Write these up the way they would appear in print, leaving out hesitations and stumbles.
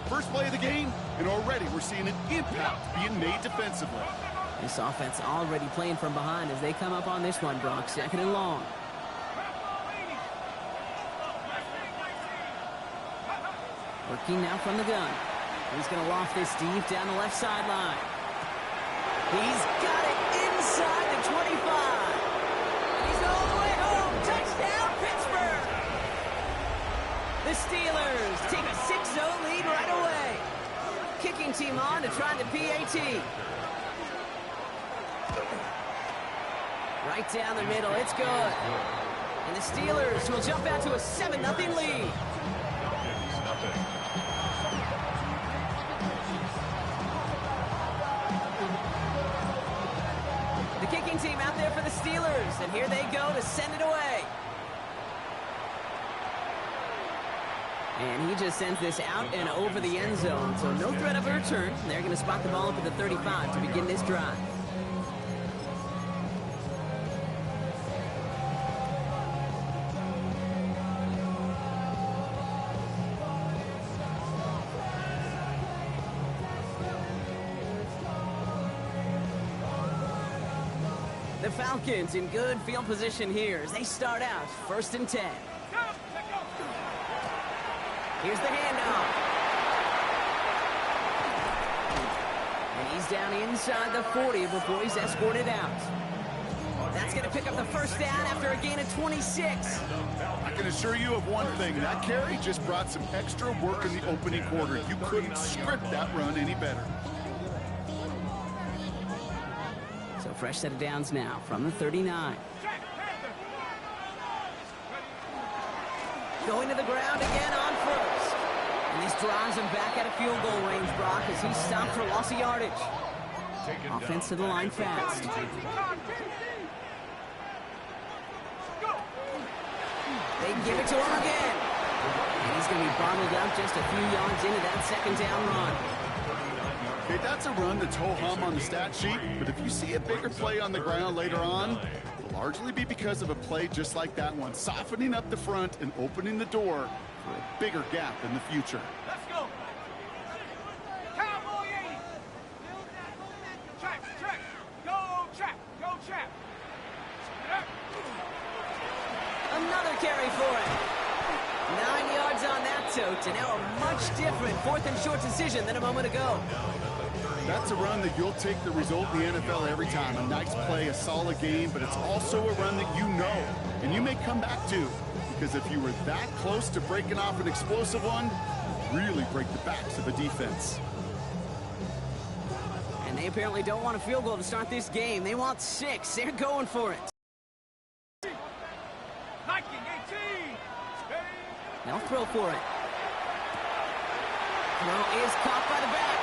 First play of the game, and already we're seeing an impact being made defensively. This offense already playing from behind as they come up on this one, Brock. 2nd and long. Working now from the gun. He's going to loft this deep down the left sideline. He's got it inside the 25. He's all the way home. Touchdown, Pittsburgh. The Steelers take a 6-0 lead right away. Kicking team on to try the PAT. Right down the middle. It's good. And the Steelers will jump out to a 7-0 lead. The kicking team out there for the Steelers, and here they go to send it away. And he just sends this out and over the end zone, so no threat of a return. They're going to spot the ball up at the 35 to begin this drive. The Falcons in good field position here as they start out 1st and 10. Here's the handoff. And he's down inside the 40 before he's escorted out. That's going to pick up the first down after a gain of 26. I can assure you of one thing. That carry just brought some extra work in the opening quarter. You couldn't script that run any better. So fresh set of downs now from the 39. Going to the ground again on first. And this drives him back out of field goal range, Brock, as he's stopped for loss of yardage. Offense to the line fast. They give it to him again. And he's going to be bottled up just a few yards into that 2nd down run. Okay, that's a run that's ho-hum on the stat sheet, but if you see a bigger play on the ground later on, it'll largely be because of a play just like that one, softening up the front and opening the door for a bigger gap in the future. Let's go. Cowboy 80. Trap. Go trap. Another carry for it. 9 yards on that tote, and now a much different 4th and short decision than a moment ago. That's a run that you'll take the result in the NFL every time. A nice play, a solid game, but it's also a run that you know and you may come back to, because if you were that close to breaking off an explosive one, really break the backs of a defense. And they apparently don't want a field goal to start this game. They want 6. They're going for it. They'll throw for it. Throw is caught by the back.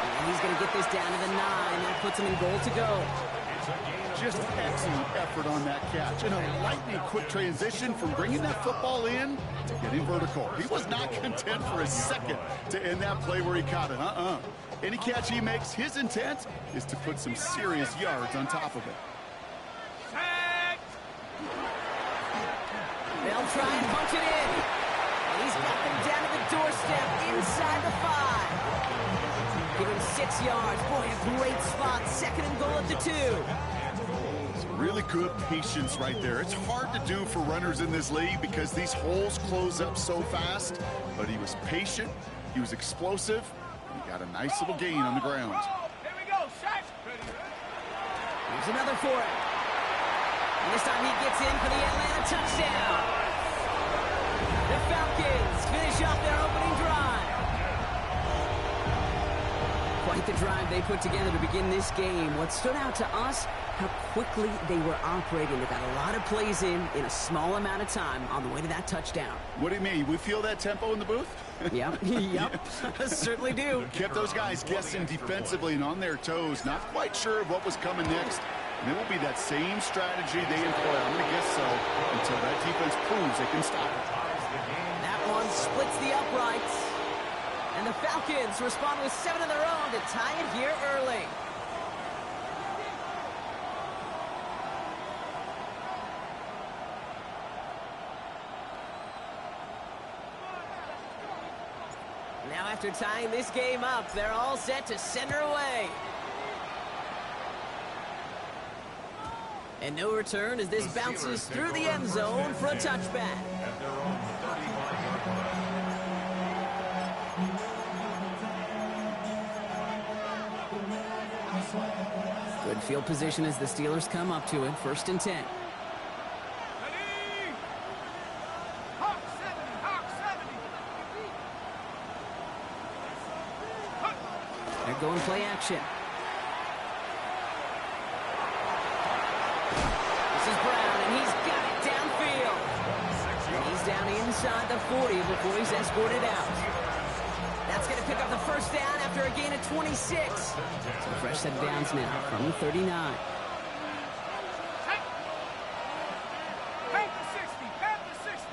And he's going to get this down to the 9. That puts him in goal to go. Just excellent effort on that catch. And a lightning quick transition from bringing that football in to getting vertical. He was not content for a second to end that play where he caught it. Any catch he makes, his intent is to put some serious yards on top of it. They'll try and punch it in. And he's got them down to the doorstep inside the 5. Give him 6 yards. Boy, a great spot. 2nd and goal at the 2. It's really good patience right there. It's hard to do for runners in this league because these holes close up so fast. But he was patient. He was explosive. And he got a nice little gain on the ground. Here we go. Shot. Here's another for it. And this time he gets in for the Atlanta touchdown. The Falcons finish off their opening drive. Quite the drive they put together to begin this game. What stood out to us, how quickly they were operating. They got a lot of plays in a small amount of time on the way to that touchdown. What do you mean? We feel that tempo in the booth? Yep. Certainly do. Kept those guys guessing defensively and on their toes, not quite sure of what was coming next. And it will be that same strategy they employ, I'm going to guess so, until that defense proves they can stop it. That one splits the uprights. And the Falcons respond with 7 of their own to tie it here early. Now Now after tying this game up, they're all set to send her away. And no return as this bounces through the end zone for a touchback. Good field position as the Steelers come up to it. 1st and 10. Hawk 70, Hawk 70. They're going play action. This is Brown, and he's got it downfield. And he's down inside the 40 before he's escorted out. That's going to pick up the 1st down after a gain of 26. So a fresh set of downs now from the 39. Paint the 60, paint the 60.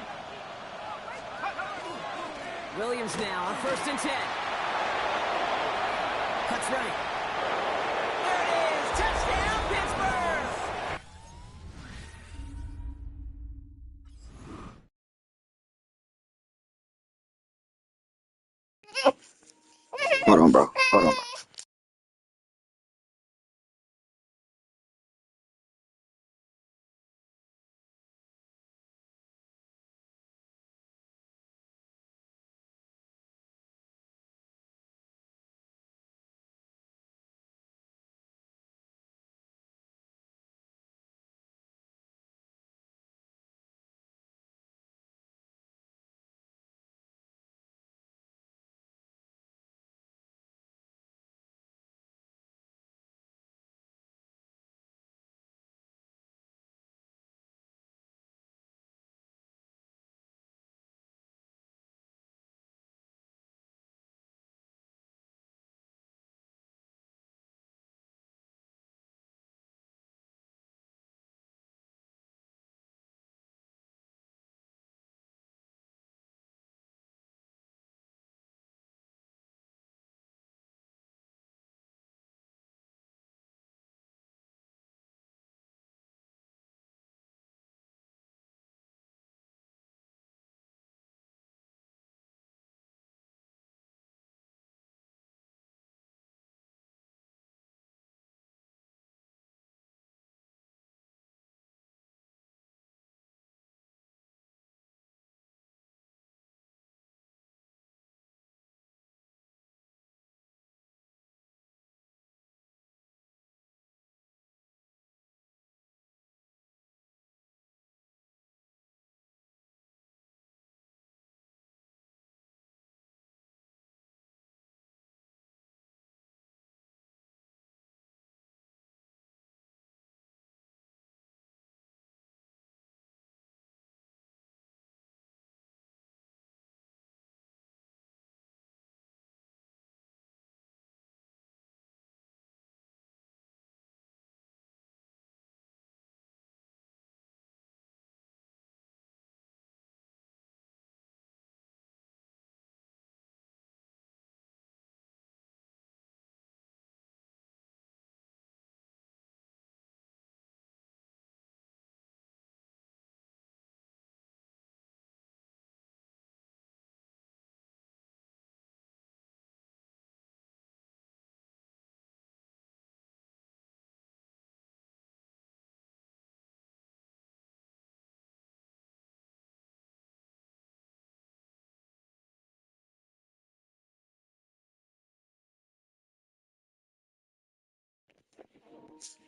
Williams now on 1st and 10. Cuts right. There it is. Touchdown, Pittsburgh. Hold on, bro. Hold on, bro.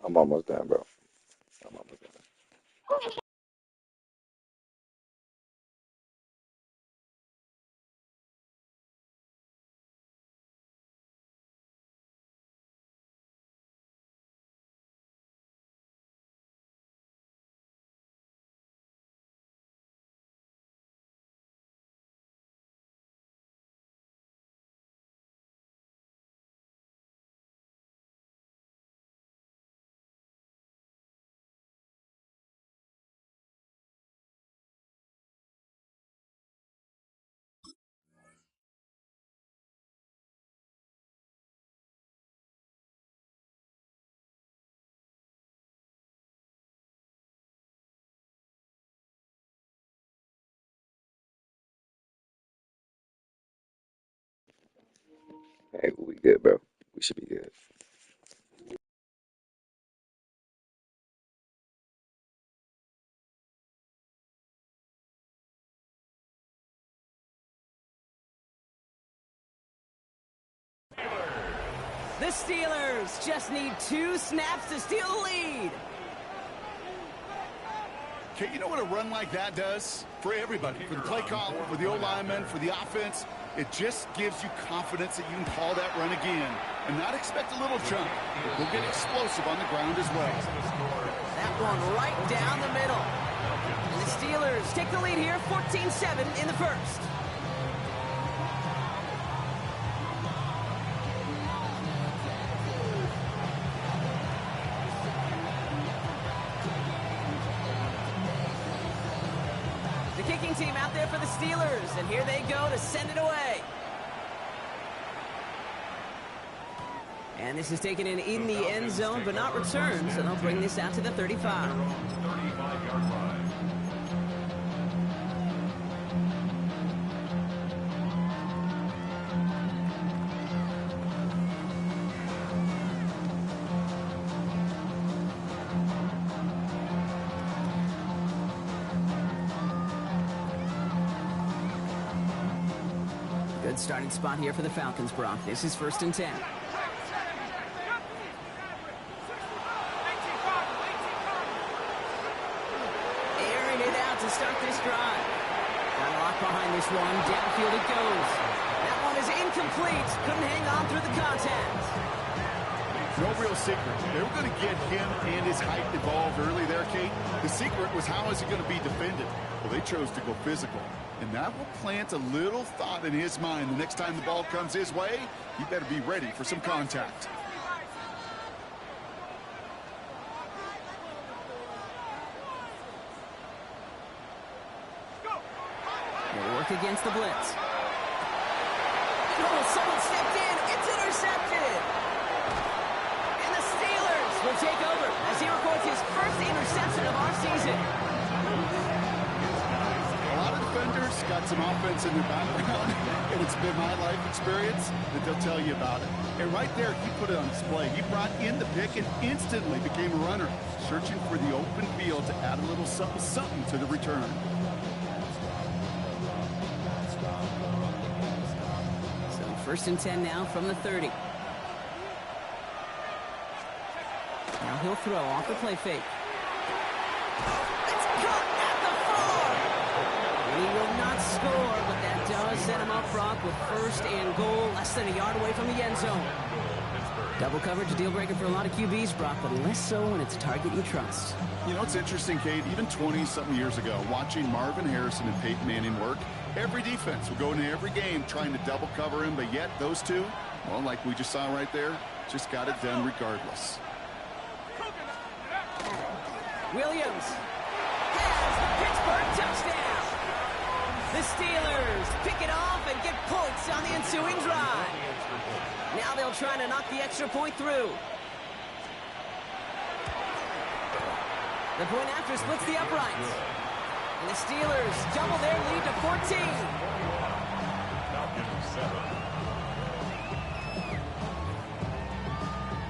I'm almost done, bro. I'm almost done. Hey, we good, bro. We should be good. The Steelers just need 2 snaps to steal the lead. Okay, you know what a run like that does? For everybody, for the play call, for the O-lineman, for the offense, it just gives you confidence that you can call that run again and not expect a little jump. We'll get explosive on the ground as well. That one right down the middle. And the Steelers take the lead here, 14-7 in the first. The kicking team out there for the Steelers, and here they go to send it away. And this is taken in the end zone, but not returned, so they'll bring this out to the 35. Good starting spot here for the Falcons, Brock. This is 1st and 10. Airing it out to start this drive. Got a lock behind this one. Downfield it goes. That one is incomplete. Couldn't hang on through the contact. No real secret. They were going to get him and his height involved early there, Kate. The secret was how is he going to be defended? Well, they chose to go physical. And that will plant a little thought in his mind. The next time the ball comes his way, he better be ready for some contact. They'll work against the blitz. Oh, someone stepped in. It's intercepted. And the Steelers will take over as he records his first interception of our season. A lot of defenders got some offense in their background, and it's been my life experience that they'll tell you about it. And right there, he put it on display. He brought in the pick and instantly became a runner, searching for the open field to add a little something to the return. So 1st and 10 now from the 30. Now he'll throw off the play fake. It's caught at the 4. He will not score, but that does set him up, Brock, with 1st and goal, less than a yard away from the end zone. Double coverage, a deal breaker for a lot of QBs, Brock, but less so when it's a target you trust. You know, it's interesting, Kate, even 20-something years ago, watching Marvin Harrison and Peyton Manning work, every defense would go into every game trying to double cover him, but yet those two, well, like we just saw right there, just got it done regardless. Williams has the Pittsburgh touchdown. The Steelers pick it off and get points on the ensuing drive. Now they'll try to knock the extra point through. The point after splits the uprights. And the Steelers double their lead to 14.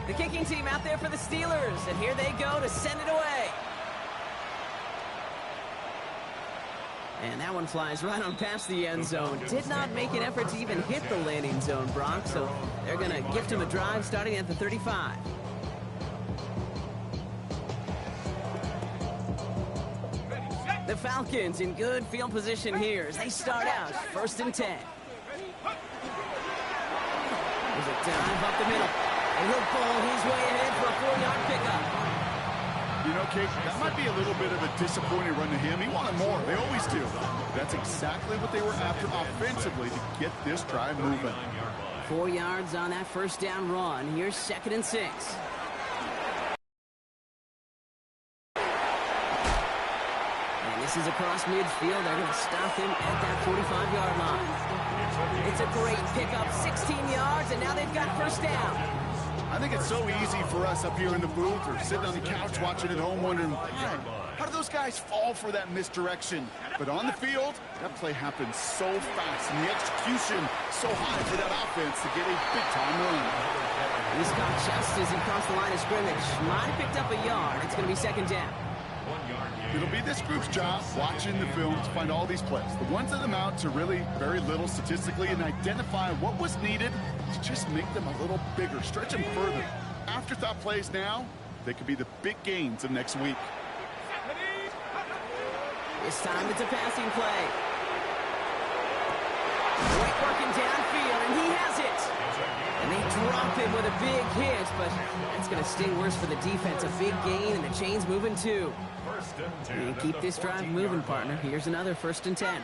The kicking team out there for the Steelers, and here they go to send it away. And that one flies right on past the end zone. Did not make an effort to even hit the landing zone, Brock, so they're going to gift him a drive starting at the 35. The Falcons in good field position here as they start out 1st and 10. There's a dive up the middle, and he'll pull his way ahead for a 4-yard pickup. You know, Kate, that might be a little bit of a disappointing run to him. He wanted more. They always do. That's exactly what they were after offensively to get this drive moving. 4 yards on that 1st down run. Here's 2nd and 6. And this is across midfield. They're going to stop him at that 45-yard line. It's a great pickup, 16 yards, and now they've got 1st down. I think it's so easy for us up here in the booth or sitting on the couch watching at home wondering, how How do those guys fall for that misdirection? But on the field, that play happens so fast, and the execution so high for that offense to get a big-time run. This got just as he crossed the line of scrimmage. Might have picked up a yard. It's going to be second down. It'll be this group's job watching the film to find all these plays. The ones that amount to really very little statistically and identify what was needed to just make them a little bigger, stretch them further. Afterthought plays now, they could be the big gains of next week. This time it's a passing play. Great working downfield, and he has it. And they drop him with a big hit, but that's going to sting worse for the defense. A big gain, and the chain's moving too. And keep this drive moving, partner. Here's another 1st and 10.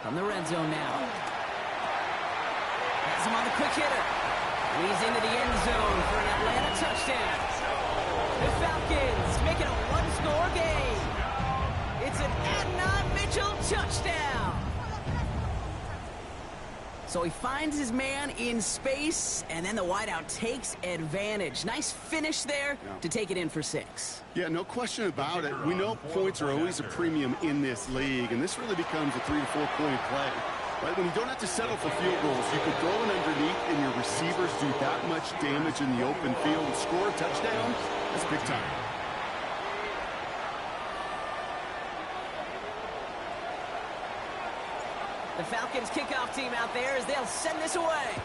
From the red zone now. Has him on the quick hitter. And he's into the end zone for an Atlanta touchdown. The Falcons make it a one-score game. It's an Adnan Mitchell touchdown. So he finds his man in space, and then the wideout takes advantage. Nice finish there to take it in for 6. Yeah, no question about it. We know points are always a premium in this league, and this really becomes a 3 to 4 point play. Right? When you don't have to settle for field goals, you can throw it underneath, and your receivers do that much damage in the open field and score a touchdown. That's big time. The Falcons kickoff team out there as they'll send this away.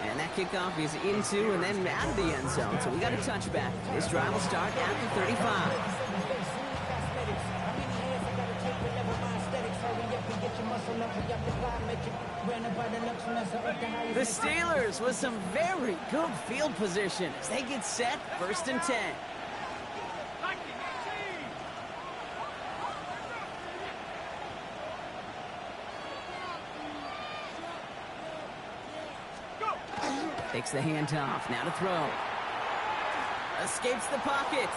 And that kickoff is into and then out of the end zone. So we got a touchback. This drive will start at the 35. The Steelers with some very good field position as they get set, 1st and 10. Takes the handoff, now to throw. Escapes the pocket.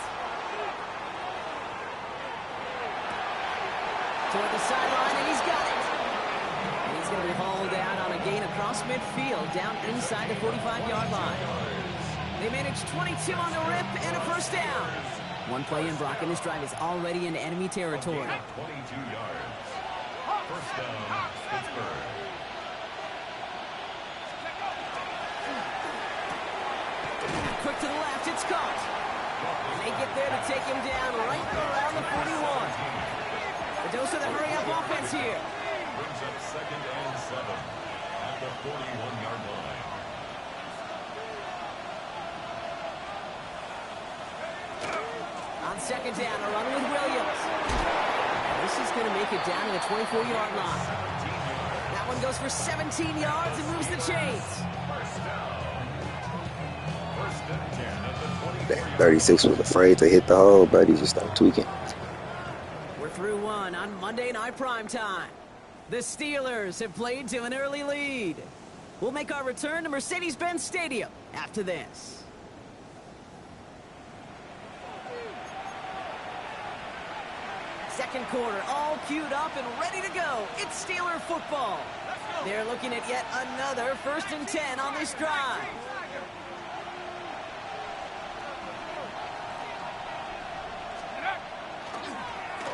Toward the sideline, and he's got it. And he's going to be hauled out on a gain across midfield, down inside the 45-yard line. They managed 22 on the rip and a 1st down. One play in, Brock, and this drive is already in enemy territory. 22 yards. 1st down, Pittsburgh. Quick to the left, it's caught. And they get there to take him down right around the 41. The dose of the hurry-up offense here. Brings up 2nd and 7 at the 41-yard line. On 2nd down, a run with Williams. And this is going to make it down to the 24-yard line. That one goes for 17 yards and moves the chains. That 36 was afraid to hit the hole, but he just started tweaking. We're through one on Monday Night Primetime. The Steelers have played to an early lead. We'll make our return to Mercedes-Benz Stadium after this. Second quarter, all queued up and ready to go. It's Steeler football. They're looking at yet another 1st and 10 on this drive.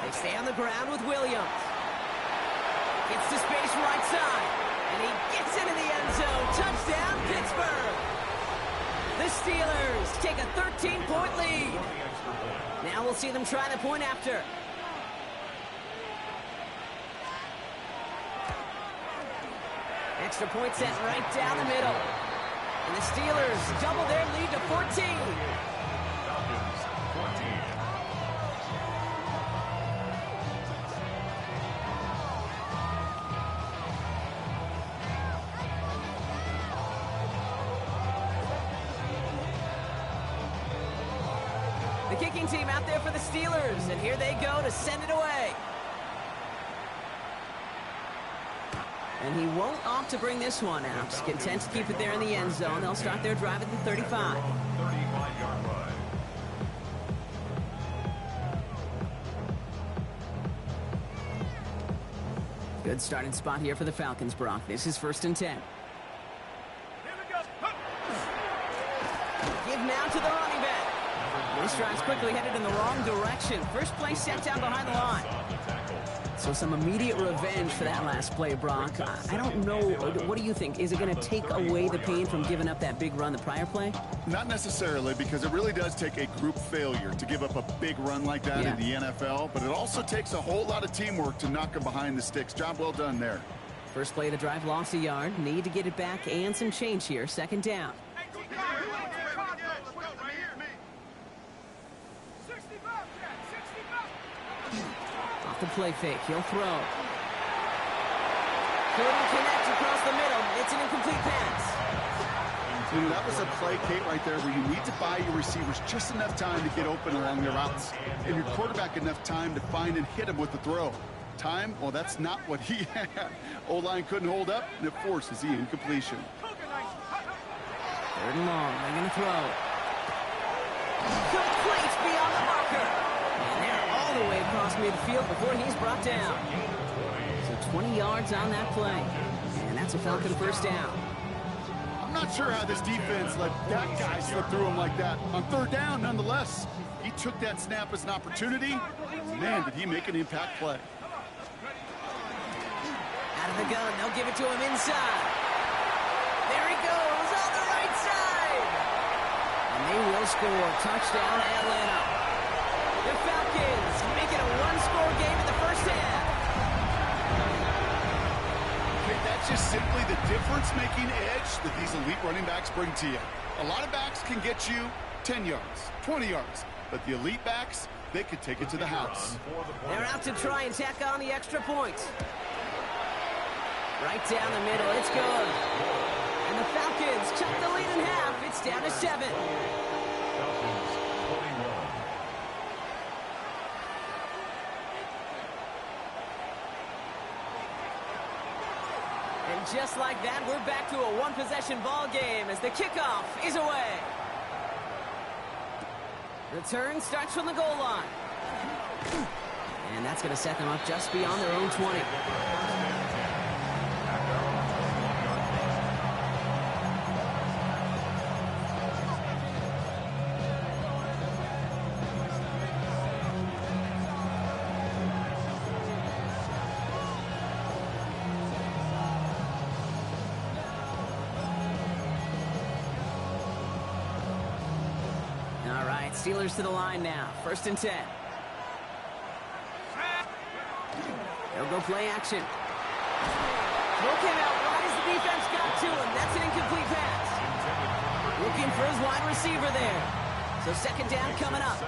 They stay on the ground with Williams. Gets to space right side. And he gets into the end zone. Touchdown, Pittsburgh. The Steelers take a 13-point lead. Now we'll see them try the point after. Extra point set right down the middle. And the Steelers double their lead to 14. Falcons, 14. The kicking team out there for the Steelers, and here they go to send it away. And he won't opt to bring this one out. Content to keep it there in the end zone. They'll start their drive at the 35. 35-yard line. Good starting spot here for the Falcons, Brock. This is 1st and 10. give now to the running back. This drive's quickly headed in the wrong direction. First play set down behind the line. So some immediate revenge for that last play, Brock. I don't know. What do you think? Is it going to take away the pain from giving up that big run the prior play? Not necessarily, because it really does take a group failure to give up a big run like that in the NFL. But it also takes a whole lot of teamwork to knock him behind the sticks. Job well done there. First play of the drive lost a yard. Need to get it back and some change here. Second down. Off the play fake. He'll throw. Couldn't connect across the middle. It's an incomplete pass. You know, that was a play, Kate, right there where you need to buy your receivers just enough time to get open along their routes. And your quarterback enough time to find and hit him with the throw. Time, well, that's not what he had. O-line couldn't hold up, and it forces the incompletion. Third and long. They're going to throw. Complete beyond the marker. And they're all the way across midfield before he's brought down. So 20 yards on that play. And that's a Falcon first down. I'm not sure how this defense let that guy slip through him like that. On third down, nonetheless, he took that snap as an opportunity. Man, did he make an impact play. Out of the gun, they'll give it to him inside. There he goes on the right side. And they will score. Touchdown, Atlanta. The Falcons make it a one-score game in the first half. Okay, that's just simply the difference-making edge that these elite running backs bring to you. A lot of backs can get you 10 yards, 20 yards. But the elite backs, they could take it to the house. They're out to try and tack on the extra points. Right down the middle, it's good. And the Falcons cut the lead in half. It's down to 7. Falcons 21. And just like that, we're back to a one-possession ball game as the kickoff is away. Return starts from the goal line. And that's going to set them up just beyond their own 20. Steelers to the line now. First and 10. They'll go play action. Throw came out wide as the defense got to him. That's an incomplete pass. Looking for his wide receiver there. So second down coming up.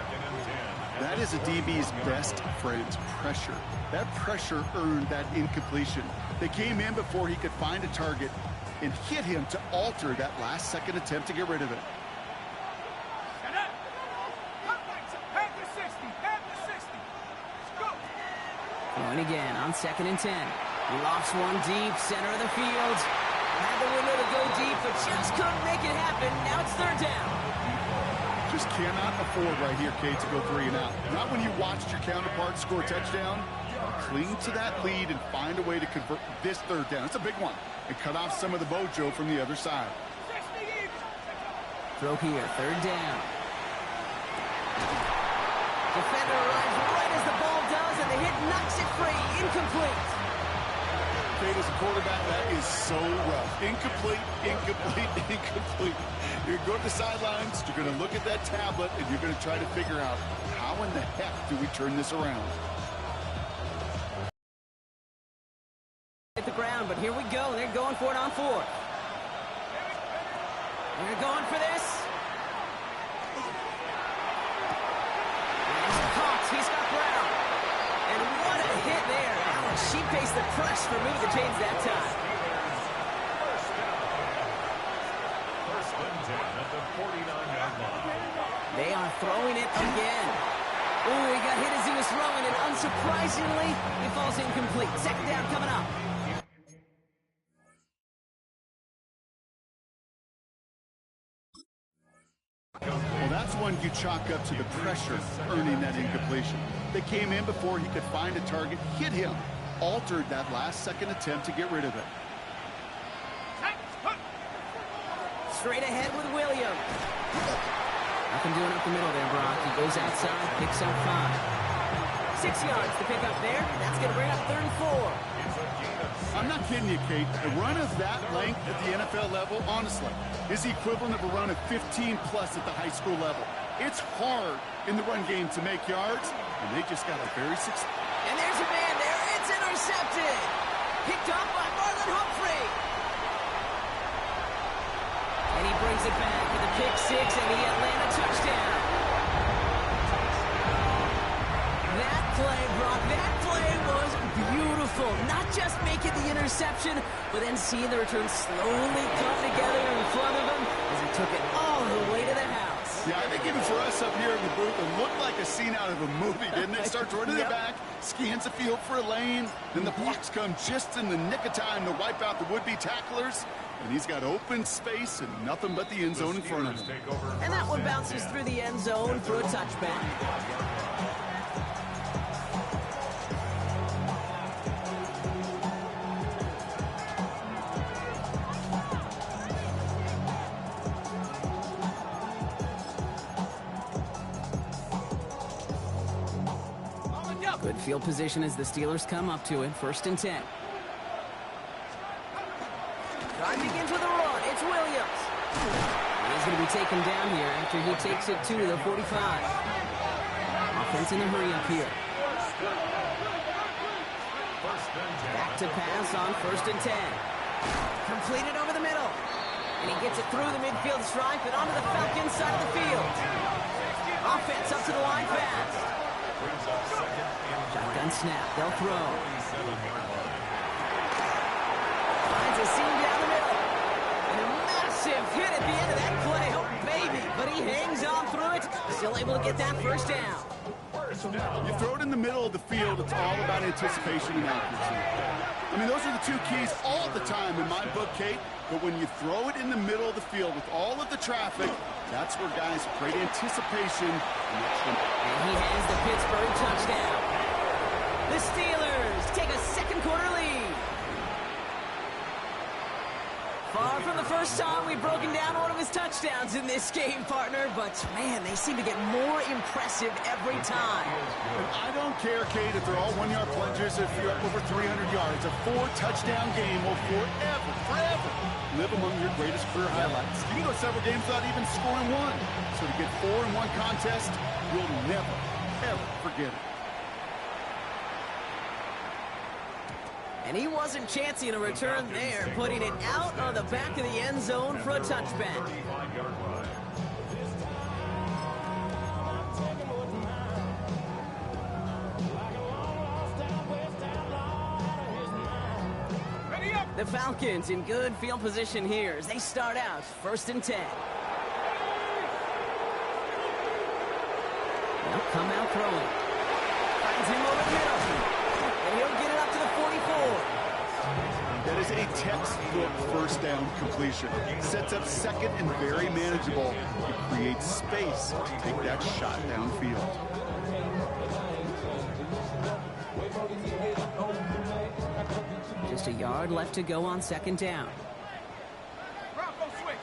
That is a DB's best friend, pressure. That pressure earned that incompletion. They came in before he could find a target and hit him to alter that last-second attempt to get rid of it. Going again on second and 10. He lofts one deep, center of the field. Had the window to go deep, but just couldn't make it happen. Now it's third down. Just cannot afford right here, Kate, to go 3 and out. Not when you watched your counterpart score a touchdown. Cling to that lead and find a way to convert this third down. It's a big one. And cut off some of the mojo from the other side. Throw here, third down. Defender arrives right as the ball does, and the hit knocks it free. Incomplete. Kate, as a quarterback, that is so rough. Incomplete, incomplete, incomplete. You're going to the sidelines, you're going to look at that tablet, and you're going to try to figure out how in the heck do we turn this around. Hit the ground, but here we go. They're going for it on 4th. They're going for this. He's got Brown. And what a hit there. She faced the press for moving the chains that time. First and 10 at the 49-yard line. They are throwing it again. Ooh, he got hit as he was throwing it. Unsurprisingly, it falls incomplete. Second down coming up. Well, that's one you chalk up to the pressure earning that incompletion. They came in before he could find a target, hit him, altered that last-second attempt to get rid of it. Straight ahead with Williams. Nothing doing up the middle there, Brock. He goes outside, picks up 5. 6 yards to pick up there. That's going to bring up 3rd and 4. I'm not kidding you, Kate. A run of that length at the NFL level, honestly, is the equivalent of a run of 15-plus at the high school level. It's hard in the run game to make yards, and they just got a very successful. And there's a man there. It's intercepted. Picked up by Marlon Humphrey. And he brings it back with a pick 6 and the Atlanta touchdown. That play, Brock, that play was beautiful. Not just making the interception, but then seeing the return slowly come together in front of him as he took it all the way to the house. Yeah, I think even for us up here in the booth, it looked like a scene out of a movie, didn't it? Starts running it back, scans the field for a lane, then the blocks come just in the nick of time to wipe out the would-be tacklers, and he's got open space and nothing but the end zone in front of him. And that one bounces through the end zone for a touchback. Good field position as the Steelers come up to it. 1st and 10. Drive begins with a run. It's Williams. He's going to be taken down here after he takes it to the 45. Offense in a hurry up here. Back to pass on 1st and 10. Completed over the middle. And he gets it through the midfield stripe and onto the Falcons side of the field. Offense up to the line fast. Shotgun snap. They'll throw. Finds a seam down the middle. And a massive hit at the end of that play. Oh, baby. But he hangs on through it. Still able to get that 1st down. You throw it in the middle of the field, it's all about anticipation and accuracy. I mean, those are the 2 keys all the time in my book, Kate. But when you throw it in the middle of the field with all of the traffic, that's where guys have great anticipation. And he has the Pittsburgh touchdown. The Steelers take a 2nd quarter lead. Far from the first time we've broken down one of his touchdowns in this game, partner. But, man, they seem to get more impressive every time. And I don't care, Kate, if they're all 1-yard plungers, if you're up over 300 yards. A 4-touchdown game will forever live among your greatest career highlights. You can go several games without even scoring 1. So to get 4 in one contest, you'll never, ever forget it. And he wasn't chancing a return there, putting it out on the back of the end zone for a touchback. The Falcons in good field position here as they start out 1st and 10. They'll come out throwing. Finds him over the middle. And he'll get it up to the 44. That is a textbook 1st down completion. Sets up 2nd and very manageable. It creates space to take that shot downfield. Just a yard left to go on 2nd down. Bronco switch.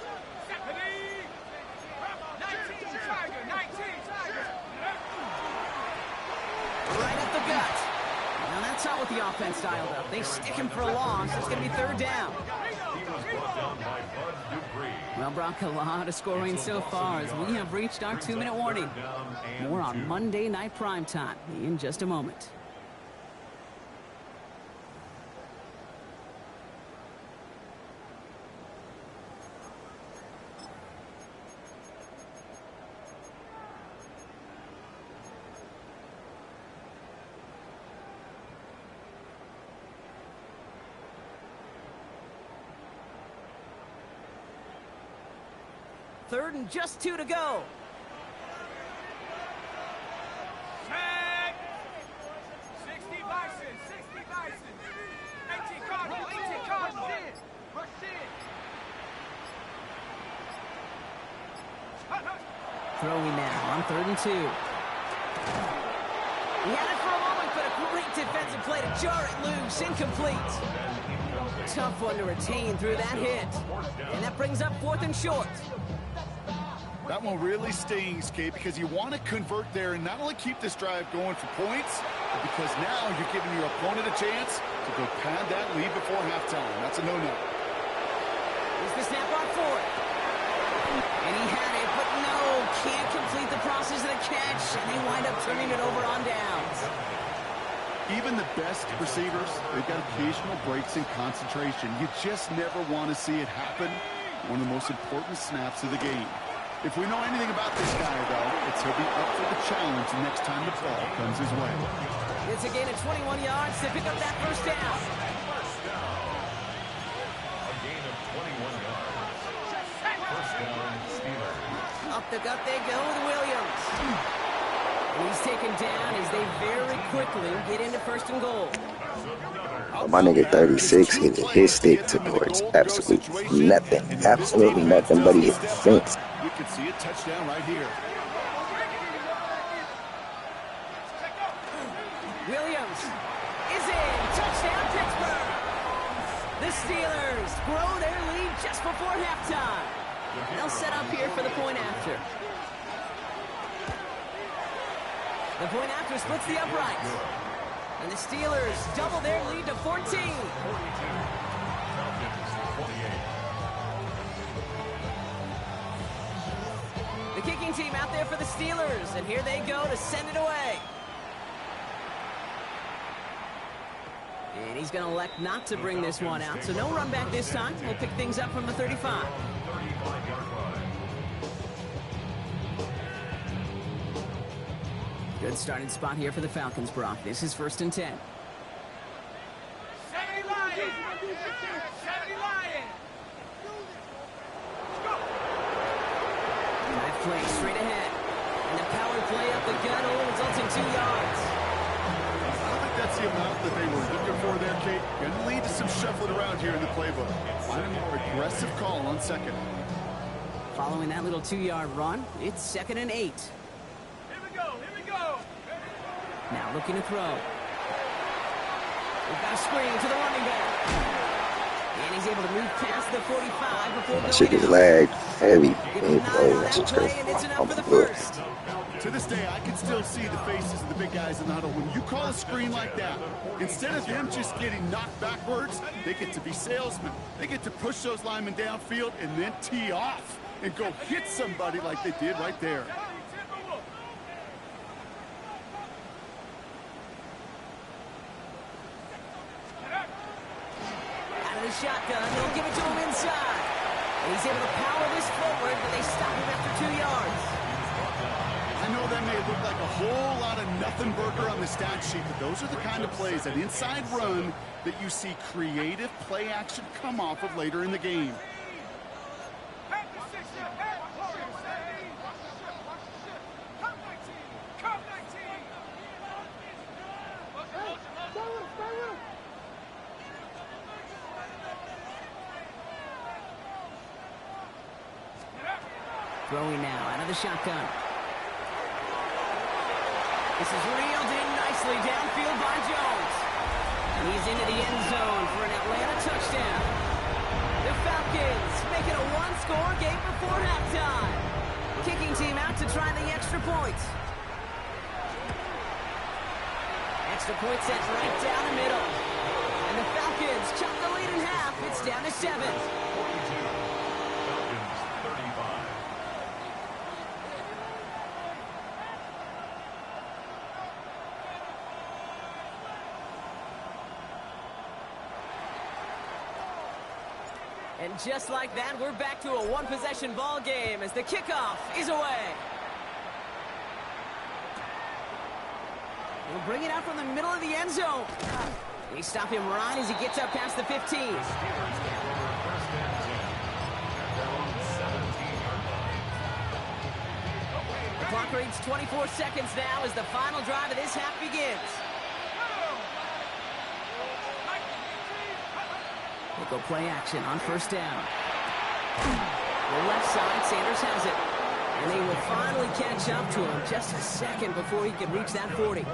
19 Tiger. 19 Tiger. Right up the gut. Now that's not what the offense dialed up. They stick him for a loss. It's going to be 3rd down. Well, Brock, a lot of scoring so far as we have reached our 2-minute warning. More on Monday Night Primetime in just a moment. Third and just 2 to go. Check. 60 Bison. 60 Bison. 18 Cardinal. 18 Cardinal. Rush in. Throwing now on 3rd and 2. He had it for a moment, but a great defensive play to jar it loose. Incomplete. Tough one to retain through that hit. And that brings up 4th and short. That one really stings, Kate, because you want to convert there and not only keep this drive going for points, but because now you're giving your opponent a chance to go pad that lead before halftime. That's a no-no. Here's the snap on fourth. And he had it, but no, can't complete the process of the catch, and they wind up turning it over on downs. Even the best receivers, they've got occasional breaks in concentration. You just never want to see it happen. One of the most important snaps of the game. If we know anything about this guy, though, it's he'll be up for the challenge next time the ball comes his way. It's a gain of 21 yards to pick up that first down. A gain of 21 yards. First down, Steelers. Up the gut they go with Williams. And he's taken down as they very quickly get into first and goal. My nigga 36 hit his stick towards absolutely nothing. Absolutely nothing, but he hit the fence. We could see a touchdown right here. Williams is in. Touchdown, Pittsburgh. The Steelers grow their lead just before halftime. They'll set up here for the point after. The point after splits the uprights. And the Steelers double their lead to 14. 42. Falcons 28. The kicking team out there for the Steelers, and here they go to send it away. And he's going to elect not to bring this one out, so no run back this time. We'll pick things up from the 35. 35-yard line. Good starting spot here for the Falcons, Brock. This is 1st and 10. 70 Lions! 70 Lions! Let's go! That play straight ahead. And the power play up the gut only results in 2 yards. I don't think that's the amount that they were looking for there, Kate. Going to lead to some shuffling around here in the playbook. Find a more aggressive call on second. Following that little 2-yard run, it's 2nd and 8. Here we go! Here we go! Now looking to throw. We've got a screen to the running back. And he's able to move past the 45 before That shit going is out. lagged heavy. Give him 9 on that play, and it's enough for the first. To this day, I can still see the faces of the big guys in the huddle. When you call a screen like that, instead of them just getting knocked backwards, they get to be salesmen. They get to push those linemen downfield and then tee off and go hit somebody like they did right there. Out of the shotgun, they'll give it to him inside. And he's able to power this forward, but they stop him after 2 yards. I know that may look like a whole lot of nothing burger on the stat sheet, but those are the kind of plays, an inside run, that you see creative play action come off of later in the game. Throwing now out of the shotgun. This is reeled in nicely downfield by Jones. And he's into the end zone for an Atlanta touchdown. The Falcons make it a one-score game before halftime. Kicking team out to try the extra point. Extra point set right down the middle. And the Falcons chop the lead in half. It's down to 7. 42. Falcons 35. And just like that, we're back to a one-possession ball game as the kickoff is away. We'll bring it out from the middle of the end zone. They stop him right as he gets up past the 15. Steelers take over 1st and 10. At their own 17-yard line. The clock reads 24 seconds now as the final drive of this half begins. We'll go play action on 1st down. The left side, Sanders has it. And they will finally catch up to him just a second before he can reach that 40.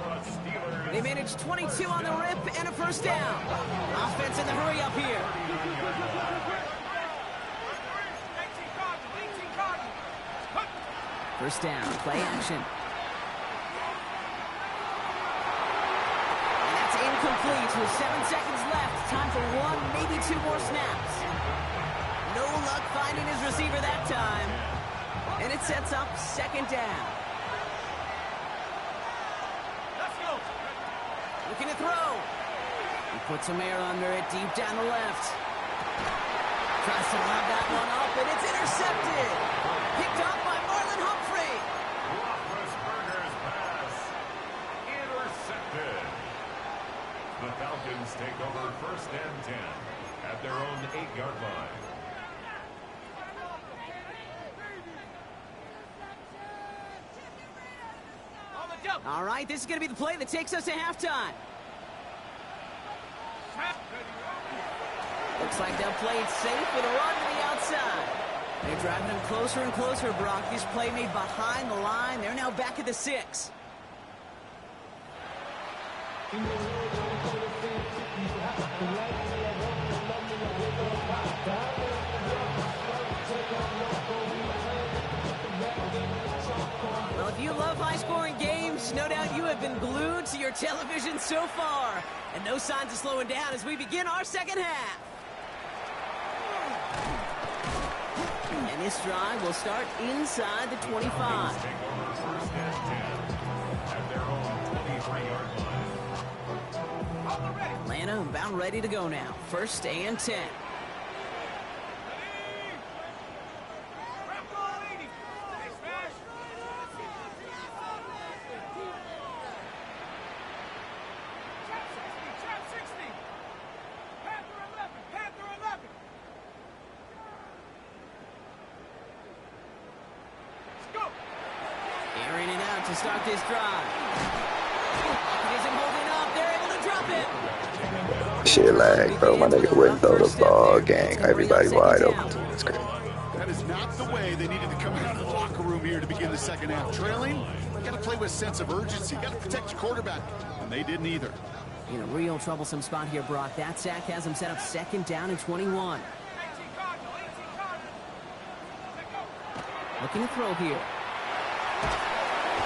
They managed 22 on the rip and a 1st down. Offense in the hurry up here. First down, play action. And that's incomplete with 7 seconds left. Time for one, maybe two more snaps. No luck finding his receiver that time. And it sets up second down. Let's go. Looking to throw. He puts some air under it, deep down the left. Tries to lob that one up, and it's intercepted. Picked up by Marlon Humphrey. Roethlisberger's pass intercepted. The Falcons take over first and 10 at their own 8-yard line. On the jump. All right, this is going to be the play that takes us to halftime. Looks like they'll play it safe with a run to the outside. They're driving them closer and closer, Brock. This play made behind the line. They're now back at the 6. Well, if you love high-scoring games, no doubt you have been glued to your television so far. And no signs of slowing down as we begin our second half. And this drive will start inside the 25. Take over first and 10 at their own 23-yard line. Atlanta about ready to go now. First and 10. Airing it out to start this drive. It isn't holding up. They're able to drop it. Shit lag, bro. My nigga wouldn't throw the ball, gang. Everybody wide open. That's great. That is not the way they needed to come out of the locker room here to begin the second half. Trailing, you got to play with a sense of urgency. You got to protect your quarterback, and they didn't either. In a real troublesome spot here, Brock. That sack has him set up second down and 21. Looking to throw here.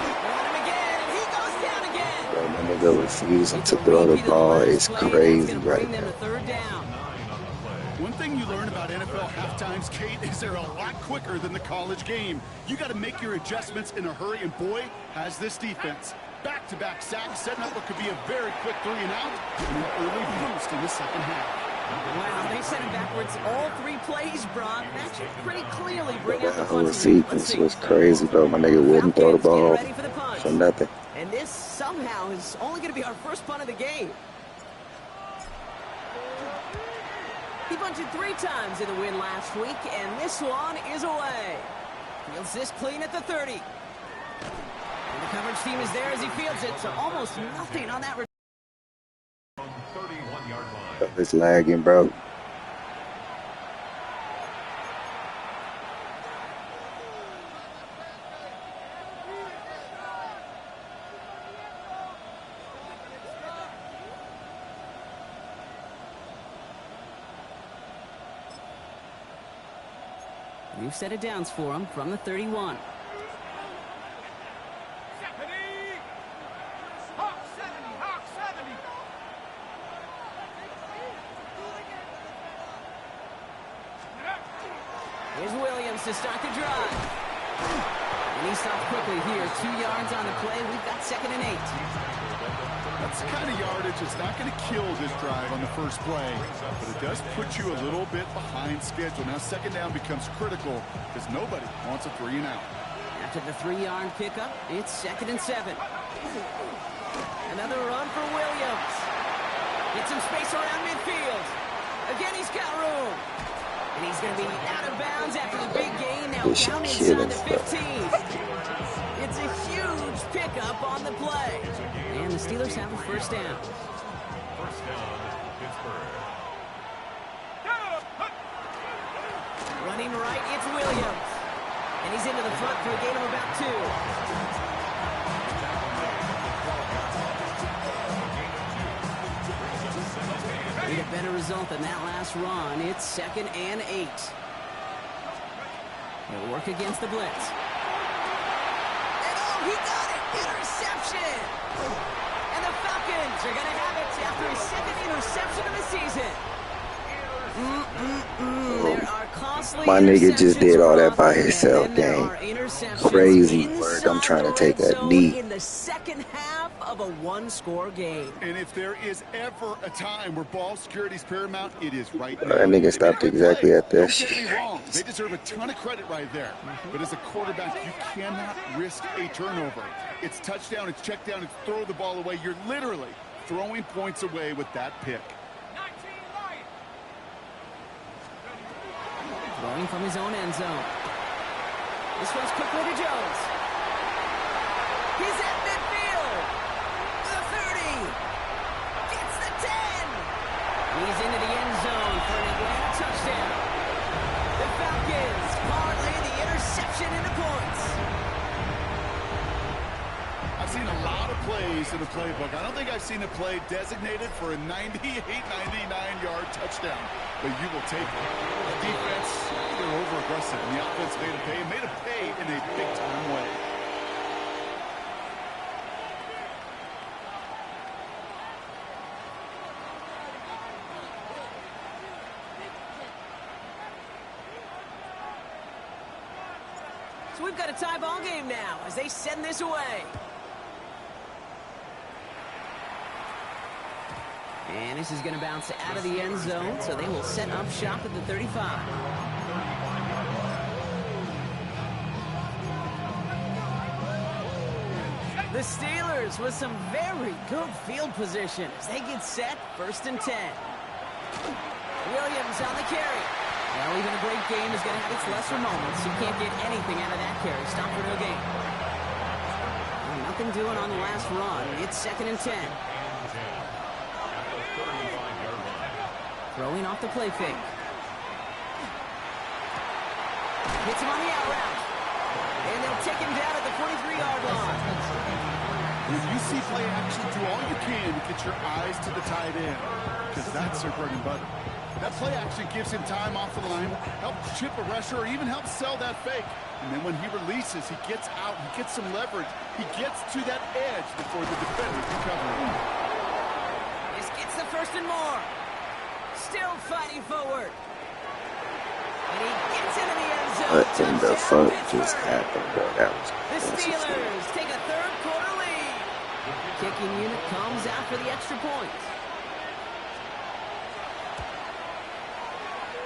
On him again, and he goes down again. Bro, my nigga refusing to throw the ball is crazy right now. Third down. One thing you learn about NFL halftimes, Kate, is they're a lot quicker than the college game. You got to make your adjustments in a hurry, and boy, has this defense. Back-to-back sacks, setting up what could be a very quick 3 and out, and an early boost in the second half. Wow, they set him backwards all 3 plays, Brock. That should pretty clearly bring out the That whole punch. sequence was crazy, bro. My nigga wouldn't throw the ball for nothing. And this somehow is only going to be our first punt of the game. He bunted 3 times in the win last week, and this one is away. Fields this clean at the 30. And the coverage team is there as he fields it, so almost nothing on that return. 31-yard line. It's lagging, bro. We've set it downs for him from the 31. Here's Williams to start the drive. And he stopped quickly here. 2 yards on the play. We've got second and 8. That's the kind of yardage that's not going to kill this drive on the first play, but it does put you a little bit behind schedule. Now second down becomes critical because nobody wants a 3 and out. After the 3-yard pickup, it's second and 7. Another run for Williams. Gets some space around midfield. Again, he's got room. And he's going to be out of bounds after the big gain. Now down inside the 15. It's a huge pickup on the play. And the Steelers have a first down. First down, Pittsburgh. Running right, it's Williams. And he's into the front for a gain of about 2. Need a better result than that last run. It's second and 8. He'll work against the blitz. He got it! Interception! And the Falcons are going to have it after his second interception of the season. There are costly My nigga just did all that by interceptions himself, and then there gang. are interceptions Crazy work. I'm inside trying to the take red a zone knee. in the second half of a one-score game. And if there is ever a time where ball security is paramount, it is right now. That nigga They made a stopped great exactly play. at that Don't shit. get me wrong. They deserve a ton of credit right there. But as a quarterback, you cannot risk a turnover. It's touchdown, it's check down, it's throw the ball away. You're literally throwing points away with that pick. 19 Lions. Throwing from his own end zone. This one's quickly to Jones. He's at midfield. The 30. Gets the 10. He's into the end zone for an Atlanta touchdown. The Falcons parlay the interception into points. I've seen a lot of plays in the playbook. I don't think I've seen a play designated for a 98, 99-yard touchdown, but you will take it. The defense, they're over-aggressive, and the offense made a pay in a big-time way. So we've got a tie ball game now as they send this away. And this is going to bounce out of the end zone, so they will set up shop at the 35. The Steelers with some very good field position as they get set, 1st and 10. Williams on the carry. Well, even a great game is going to have its lesser moments. You can't get anything out of that carry. Stop for no gain. Well, nothing doing on the last run. It's 2nd and 10. Throwing off the play fake. Hits him on the out route. And they'll take him down at the 43-yard line. If you see play action, do all you can to get your eyes to the tight end, because that's their bread and butter. That play action gives him time off the line, helps chip a rusher, or even helps sell that fake. And then when he releases, he gets out, he gets some leverage. He gets to that edge before the defender can cover him. This gets the 1st and more. Still fighting forward. And he gets into the end zone. What in the fuck Touchdown, just Pittsburgh. happened, bro? That was The crazy. Steelers take a 3rd quarter lead. Kicking unit comes out for the extra point.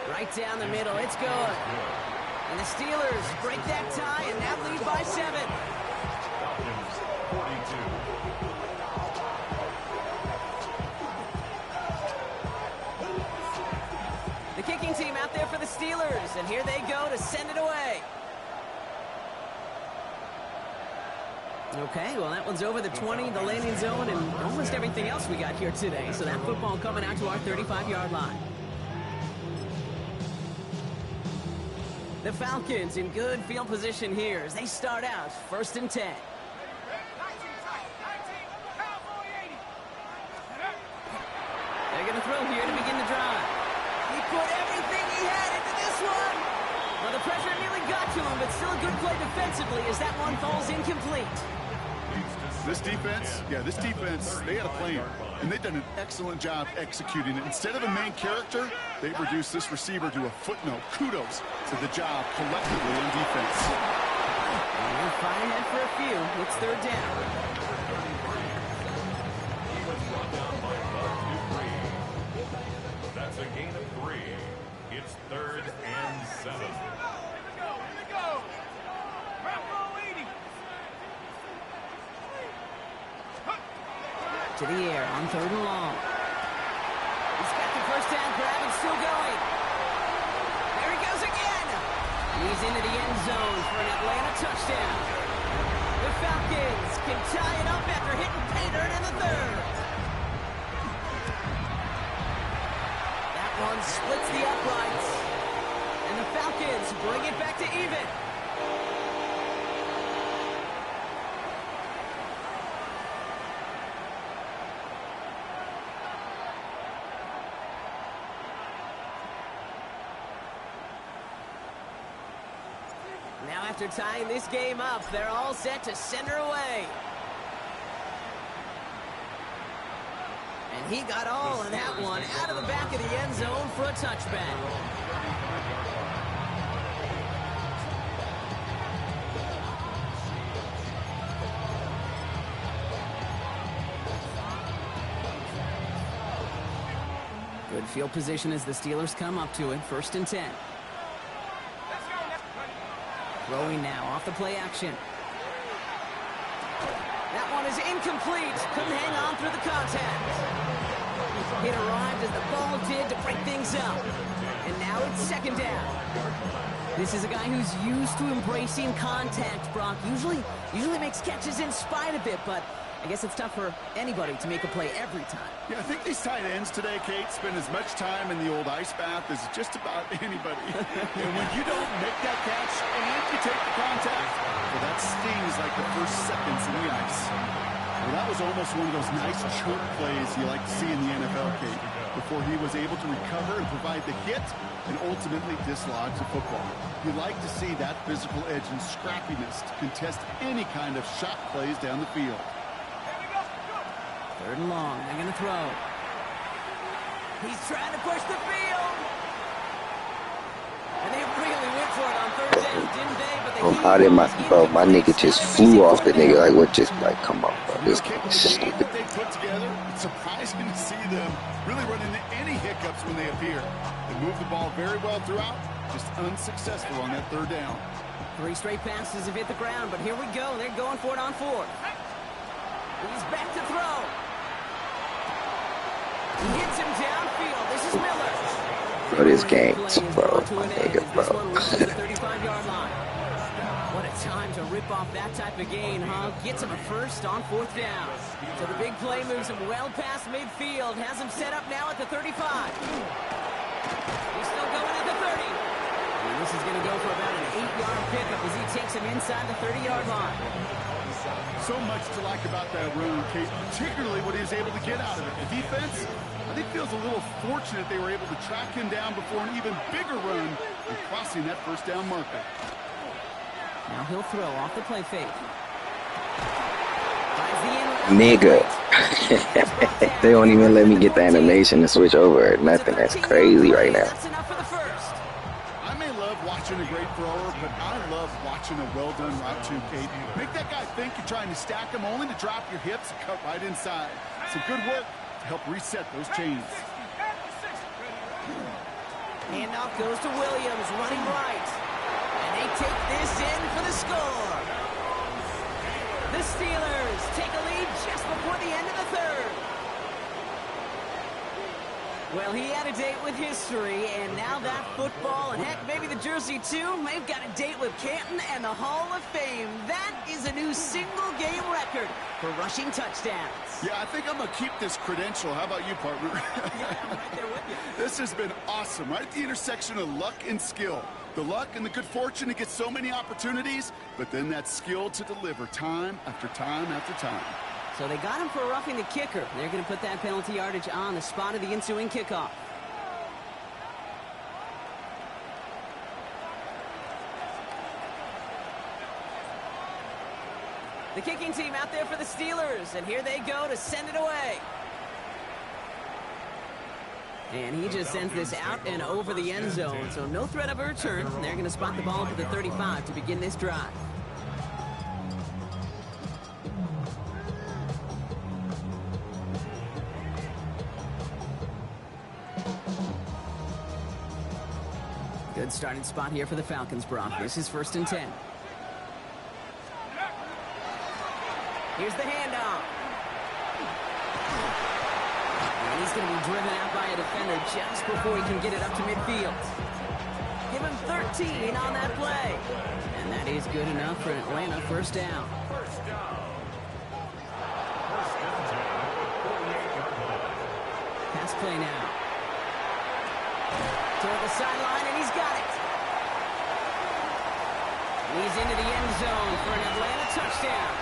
Right down the middle, it's good. And the Steelers break that tie and now lead by 7. Falcons 42. The kicking team out there for the Steelers, and here they go to send it away. Okay, well, that one's over the 20, the landing zone, and almost everything else we got here today. So that football coming out to our 35-yard line. The Falcons in good field position here as they start out 1st and 10. 19 tight. 19. Cowboy 80. They're going to throw here to begin the drive. He put everything he had into this one. Well, the pressure nearly got to him, but still a good play defensively as that one falls incomplete. This defense, they had a plan, and they've done an excellent job executing it. Instead of a main character, they've reduced this receiver to a footnote. Kudos to the job collectively on defense. And they're fighting ahead for a few. It's 3rd down. That's a gain of 3. It's 3rd and 7. Here we go. Cowboy 80. To the air on 3rd and long. He's got the 1st down grab and still going. There he goes again. He's into the end zone for an Atlanta touchdown. The Falcons can tie it up after hitting pay dirt in the 3rd. That one splits the uprights. And the Falcons bring it back to even. Now after tying this game up, they're all set to send her away. And he got all of that one out of the back of the end zone for a touchback. Good field position as the Steelers come up to it. 1st and 10. Throwing now off the play action. That one is incomplete. Couldn't hang on through the contact. It arrived as the ball did to break things up. And now it's 2nd down. This is a guy who's used to embracing contact, Brock. Usually makes catches in spite of it, but I guess it's tough for anybody to make a play every time. Yeah, I think these tight ends today, Kate, spend as much time in the old ice bath as just about anybody. And when you don't make that catch and you take the contact, well, that stings like the first seconds in the ice. Well, that was almost one of those nice chunk plays you like to see in the NFL, Kate, before he was able to recover and provide the hit and ultimately dislodge the football. You like to see that physical edge and scrappiness to contest any kind of shot plays down the field. 3rd and long. They're going to throw. He's trying to push the field. And they really went for it on 3rd down, didn't they? But How did my nigga just flew off the nigga? Like, what just, like, come on, bro. This is stupid. That they put together, it's surprising to see them really run into any hiccups when they appear. They move the ball very well throughout, just unsuccessful on that 3rd down. 3 straight passes have hit the ground, but here we go. They're going for it on 4th. He's back to throw. He hits him downfield. This is Miller. Bro, this game, bro, my nigga, bro. 35-yard line. What a time to rip off that type of gain, huh? Gets him a first on 4th down. So the big play moves him well past midfield. Has him set up now at the 35. He's still going at the 30. And this is going to go for about an 8-yard pickup as he takes him inside the 30-yard line. So much to like about that run, Kate, particularly what he was able to get out of it. The defense, I think, feels a little fortunate they were able to track him down before an even bigger run and crossing that 1st down marker. Now he'll throw off the play fake. Nigga. They don't even let me get the animation to switch over or nothing. That's crazy right now. That's enough for the first. I may love watching a great thrower, but I love watching a well-done route too, Kate. Make that guy think you're trying to stack him only to drop your hips and cut right inside. Some good work to help reset those chains. Handoff goes to Williams, running right. And they take this in for the score. The Steelers take a lead just before the end of the 3rd. Well, he had a date with history, and now that football, and heck, maybe the jersey too, they've got a date with Canton and the Hall of Fame. That is a new single-game record for rushing touchdowns. Yeah, I think I'm going to keep this credential. How about you, partner? Yeah, I'm right there with you. This has been awesome, right at the intersection of luck and skill. The luck and the good fortune to get so many opportunities, but then that skill to deliver time after time after time. So they got him for roughing the kicker. They're going to put that penalty yardage on the spot of the ensuing kickoff. The kicking team out there for the Steelers, and here they go to send it away. And he just sends this out and over the end zone, so no threat of a return. They're going to spot the ball to the 35 to begin this drive. Good starting spot here for the Falcons, Brock. This is 1st and 10. Here's the handoff. And he's going to be driven out by a defender just before he can get it up to midfield. Give him 13 on that play. And that is good enough for Atlanta. 1st down. Pass play now. Toward the sideline, and he's got it. He's into the end zone for an Atlanta touchdown.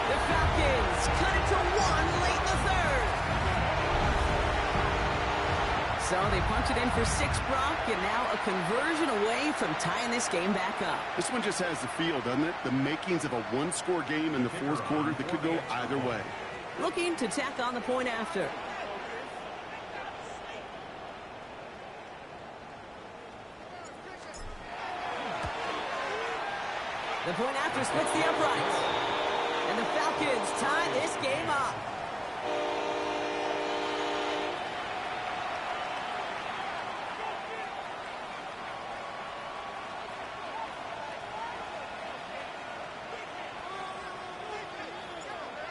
The Falcons cut it to 1 late in the 3rd. So they punch it in for 6, Brock, and now a conversion away from tying this game back up. This one just has the feel, doesn't it? The makings of a one-score game in the fourth quarter that could go either way. Looking to tack on the point after. The point after splits the uprights. And the Falcons tie this game up.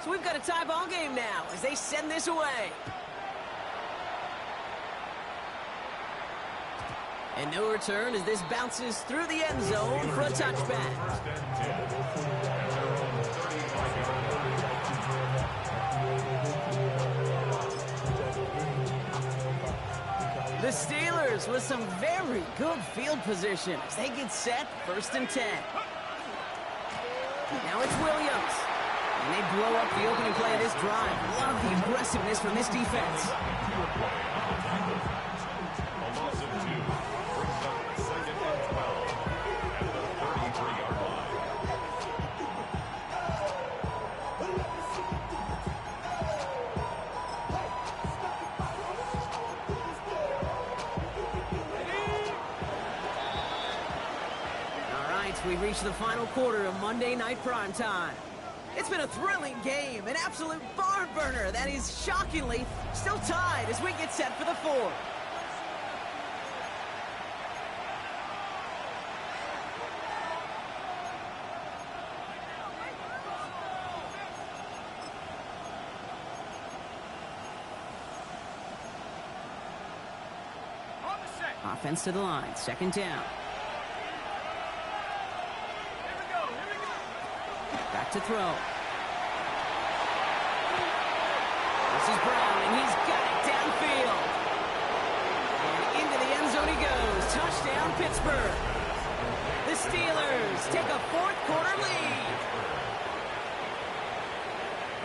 So we've got a tie ball game now as they send this away. And no return as this bounces through the end zone for a touchback. The Steelers with some very good field position as they get set, 1st and 10. Now it's Williams. And they blow up the opening play of this drive. Love the aggressiveness from this defense. We've reached the final quarter of Monday Night Primetime. It's been a thrilling game, an absolute barn burner that is shockingly still tied as we get set for the 4th. Offense to the line, 2nd down. Back to throw. This is Brown, and he's got it downfield. And into the end zone he goes. Touchdown, Pittsburgh. The Steelers take a 4th quarter lead.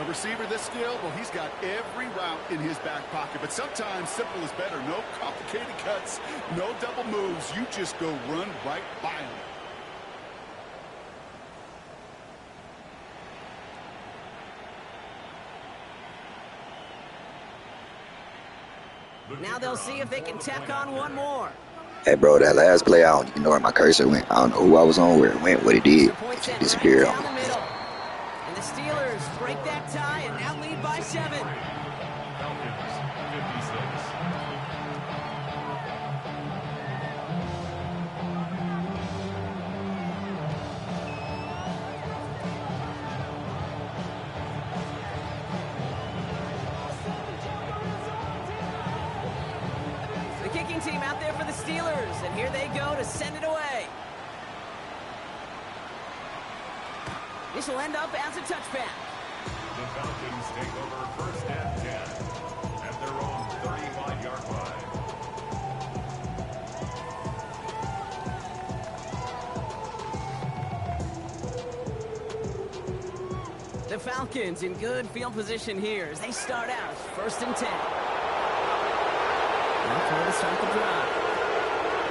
A receiver this skilled, well, he's got every route in his back pocket. But sometimes simple is better. No complicated cuts, no double moves. You just go run right by him. Now they'll see if they can tack on one more. Hey, bro, that last play, I don't even know where my cursor went. I don't know who I was on, where it went, what it did. It just disappeared on me. And the Steelers break that tie and now lead by 7. Falcons, 56. Team out there for the Steelers, and here they go to send it away. This will end up as a touchback. The Falcons take over 1st and 10 at their own 35-yard line. The Falcons in good field position here as they start out 1st and 10. Trying to start the drive.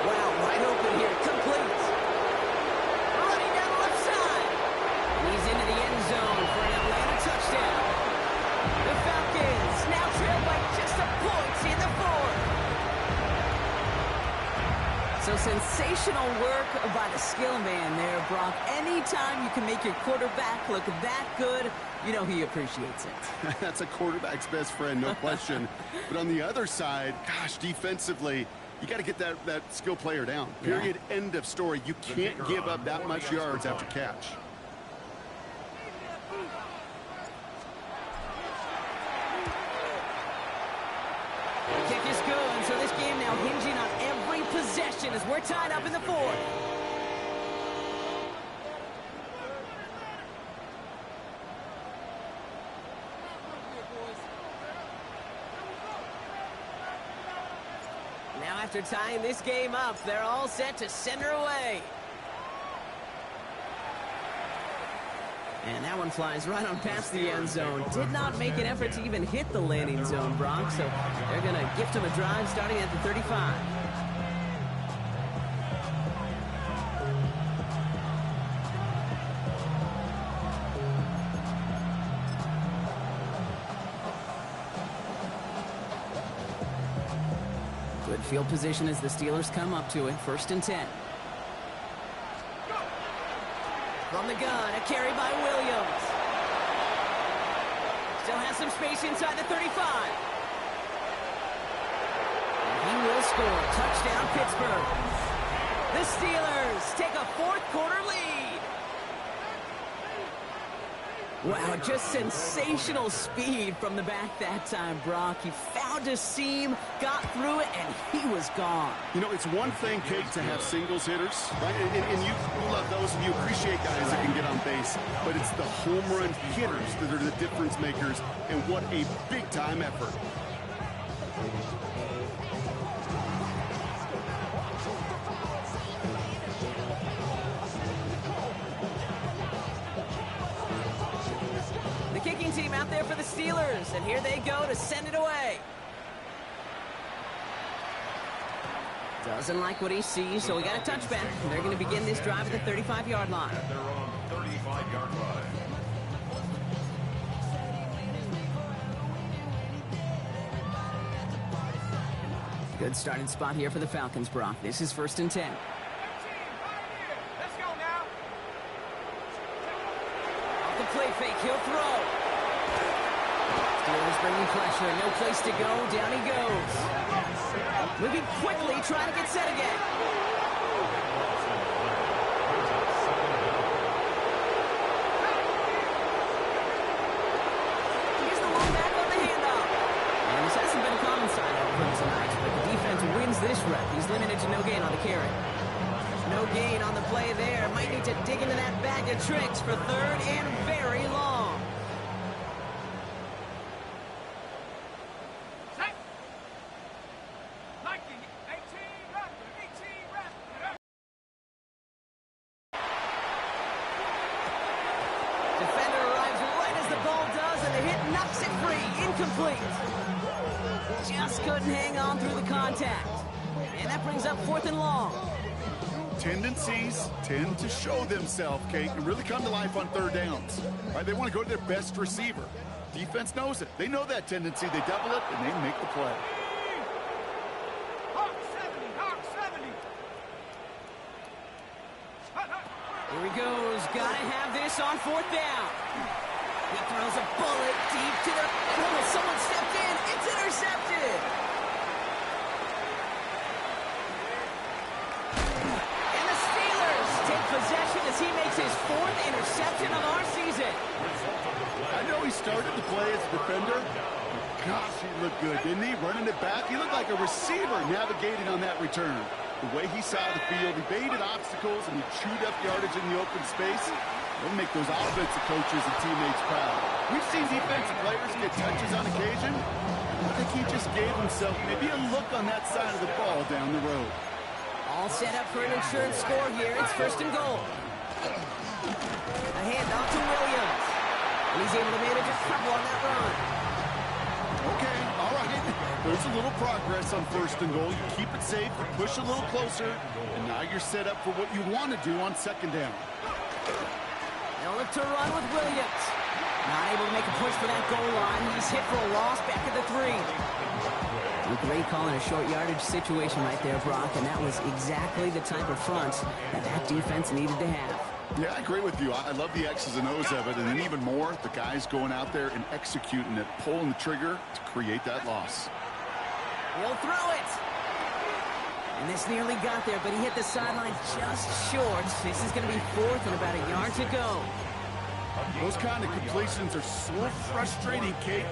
Wow, wide open here, complete. Running down the left side. And he's into the end zone for an Atlanta touchdown. The Falcons now trail by just a point in the 4th. So sensational work by the skill man there, Brock. Anytime you can make your quarterback look that good, you know he appreciates it. That's a quarterback's best friend, no question. But on the other side, gosh, defensively, you got to get that skill player down. Period. Yeah. End of story. You can't give up that much yards after catch. The kick is good, so this game now hinging on every possession as we're tied up in the 4th. Now after tying this game up, they're all set to send her away. And that one flies right on past the end zone. Did not make an effort to even hit the landing zone, Brock. So they're going to gift him a drive starting at the 35. Good field position as the Steelers come up to it. 1st and 10. From the gun, a carry by Williams. Still has some space inside the 35. And he will score. Touchdown, Pittsburgh. The Steelers take a 4th quarter lead. Wow, just sensational speed from the back that time, Brock. He found a seam, got through it, and he was gone. You know, it's one thing, Kate, to have singles hitters, right? And you love those, and you appreciate guys that can get on base. But it's the home run hitters that are the difference makers, and what a big-time effort. Kicking team out there for the Steelers, and here they go to send it away. Doesn't like what he sees, so we got a touchback. They're going to begin this drive at the 35-yard line. At their own 35-yard line. Good starting spot here for the Falcons, Brock. This is 1st and 10. Let's go now. Off the play fake, he'll throw. Steelers bringing pressure, no place to go, down he goes. Moving quickly, trying to get set again. Here's the long back on the handoff. And this hasn't been a common side of him tonight, but the defense wins this rep. He's limited to no gain on the carry. No gain on the play there. Might need to dig into that bag of tricks for 3rd and very long. Set. 19, 18, run. 18, run. Defender arrives right as the ball does, and the hit knocks it free. Incomplete. Just couldn't hang on through the contact. And that brings up 4th and long. Tendencies tend to show themselves, Kate, and really come to life on 3rd downs. Right? They want to go to their best receiver. Defense knows it. They know that tendency. They double it, and they make the play. Hawk 70, Hawk 70. Here he goes. Gotta have this on 4th down. He throws a bullet deep to the... Oh, someone stepped in. It's intercepted. And the Steelers take possession as he makes his 4th interception of our season. I know he started the play as a defender. Gosh, he looked good, didn't he? Running it back. He looked like a receiver navigating on that return. The way he saw the field, he baited obstacles, and he chewed up yardage in the open space. It'll make those offensive coaches and teammates proud. We've seen defensive players get touches on occasion. I think he just gave himself maybe a look on that side of the ball down the road. All set up for an insurance score here. It's 1st and goal. A handoff to Williams. And he's able to manage a couple on that run. Okay, all right. There's a little progress on 1st and goal. You keep it safe, you push a little closer, and now you're set up for what you want to do on 2nd down. They'll look to run with Williams. Not able to make a push for that goal line. He's hit for a loss back at the 3. A great call in a short yardage situation right there, Brock, and that was exactly the type of front that defense needed to have. Yeah, I agree with you. I love the X's and O's of it, and then even more, the guys going out there and executing it, pulling the trigger to create that loss. He'll throw it. And this nearly got there, but he hit the sideline just short. This is going to be 4th and about a yard to go. Those kind of completions are so frustrating, Kate.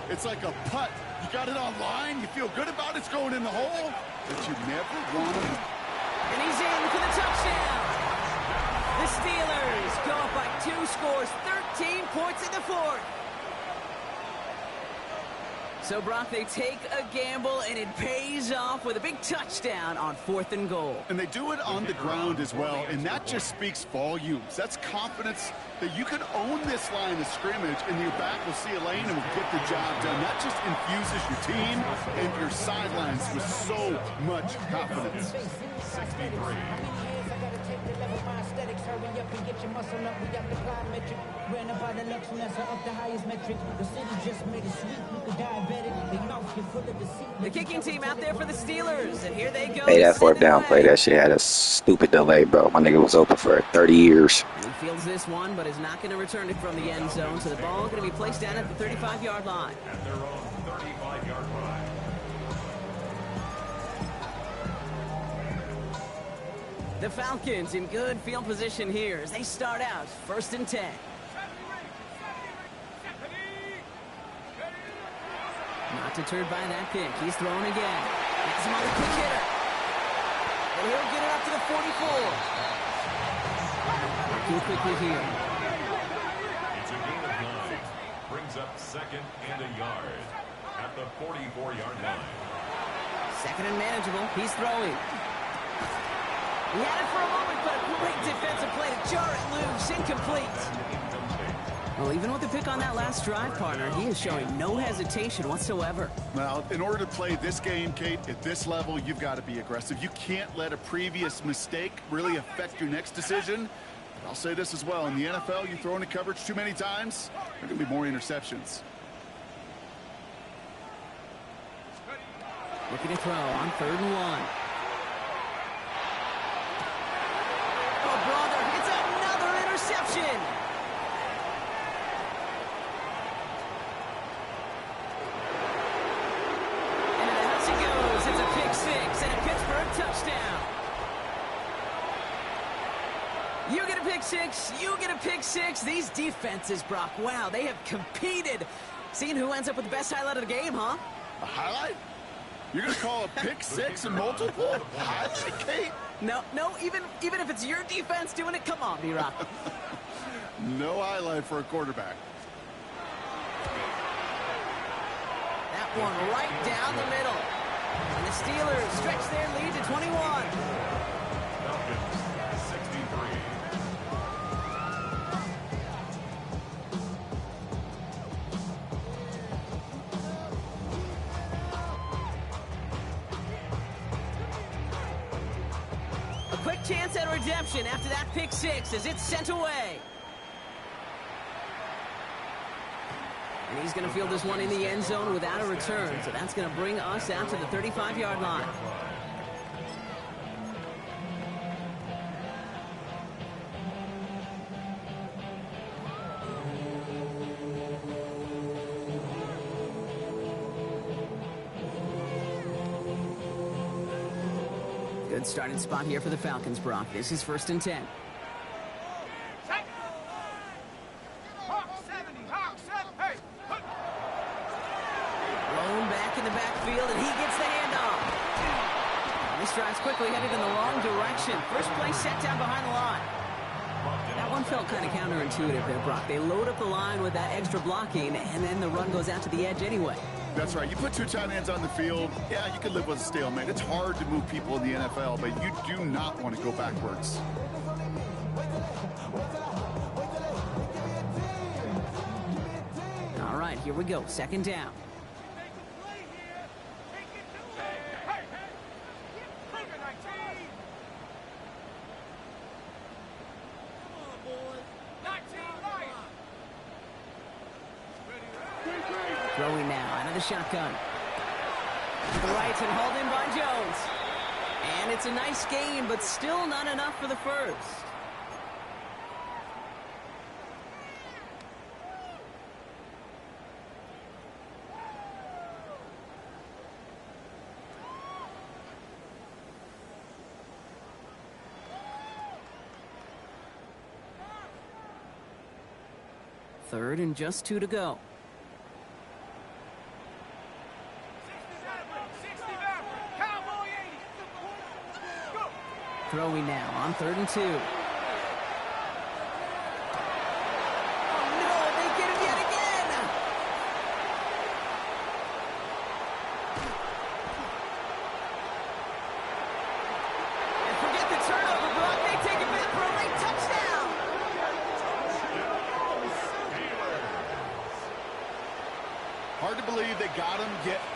It's like a putt. You got it on line, you feel good about it's going in the hole, but you never want to. And he's in for the touchdown. The Steelers go up by 2 scores, 13 points in the 4th. So, Brock, they take a gamble, and it pays off with a big touchdown on 4th and goal. And they do it on the ground as well, and that just speaks volumes. That's confidence that you can own this line of scrimmage, and your back will see a lane and will get the job done. That just infuses your team and your sidelines with so much confidence. 63. The kicking team out there for the Steelers, and here they go. Play that fourth down play. That shit had a stupid delay, bro. My nigga was open for 30 years. He fields this one, but is not going to return it from the end zone, so the ball going to be placed down at the 35-yard line. At their own 35-yard line. The Falcons in good field position here as they start out 1st and 10. Not deterred by that pick. He's throwing again. Has him on the quick hitter. And he'll get it up to the 44. Working quickly here. It's a gain of 9. Brings up 2nd and a yard at the 44-yard line. 2nd and manageable. He's throwing. He had it for a moment, but a great defensive play to jar it loose. Incomplete. Well, even with the pick on that last drive, partner, he is showing no hesitation whatsoever. Well, in order to play this game, Kate, at this level, you've got to be aggressive. You can't let a previous mistake really affect your next decision. But I'll say this as well. In the NFL, you throw into coverage too many times, there are going to be more interceptions. Looking to throw on 3rd and 1. Oh, brother, it's another interception. Touchdown. You get a pick six. You get a pick six. These defenses, Brock, wow, they have competed. Seeing who ends up with the best highlight of the game, huh? A highlight? You're going to call a pick six and multiple highlight, Kate? No, even if it's your defense doing it, come on, B-Rock. No highlight for a quarterback. That one right down the middle. And the Steelers stretch their lead to 21. Falcons, 63. A quick chance at redemption after that pick six as it's sent away. And he's going to field this one in the end zone without a return. So that's going to bring us out to the 35-yard line. Good starting spot here for the Falcons, Brock. This is 1st and 10. Drives quickly, headed in the wrong direction. First play set down behind the line. That one felt kind of counterintuitive there, Brock. They load up the line with that extra blocking, and then the run goes out to the edge anyway. That's right. You put two tight ends on the field, yeah, you can live with a stalemate. It's hard to move people in the NFL, but you do not want to go backwards. All right, here we go. 2nd down. Throwing now out of the shotgun. The right and hauled in by Jones. And it's a nice gain, but still not enough for the first. Third and just 2 to go. Throwing now on 3rd and 2. Oh, no, they get him yet again.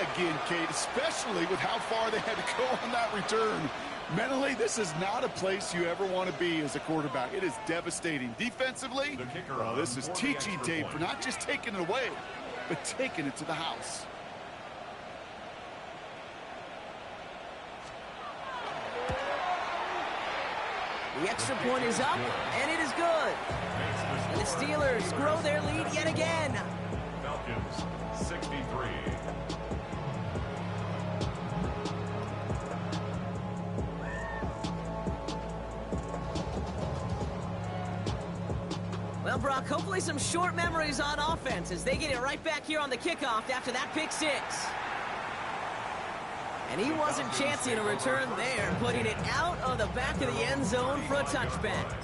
again, Kate, especially with how far they had to go on that return. Mentally, this is not a place you ever want to be as a quarterback. It is devastating. Defensively, well, this is teaching tape for not just taking it away, but taking it to the house. The extra point is up, and it is good. And the Steelers grow their lead yet again. Falcons, 63. Well, Brock, hopefully some short memories on offense as they get it right back here on the kickoff after that pick six. And he wasn't chancing a return there, putting it out of the back of the end zone for a touchback.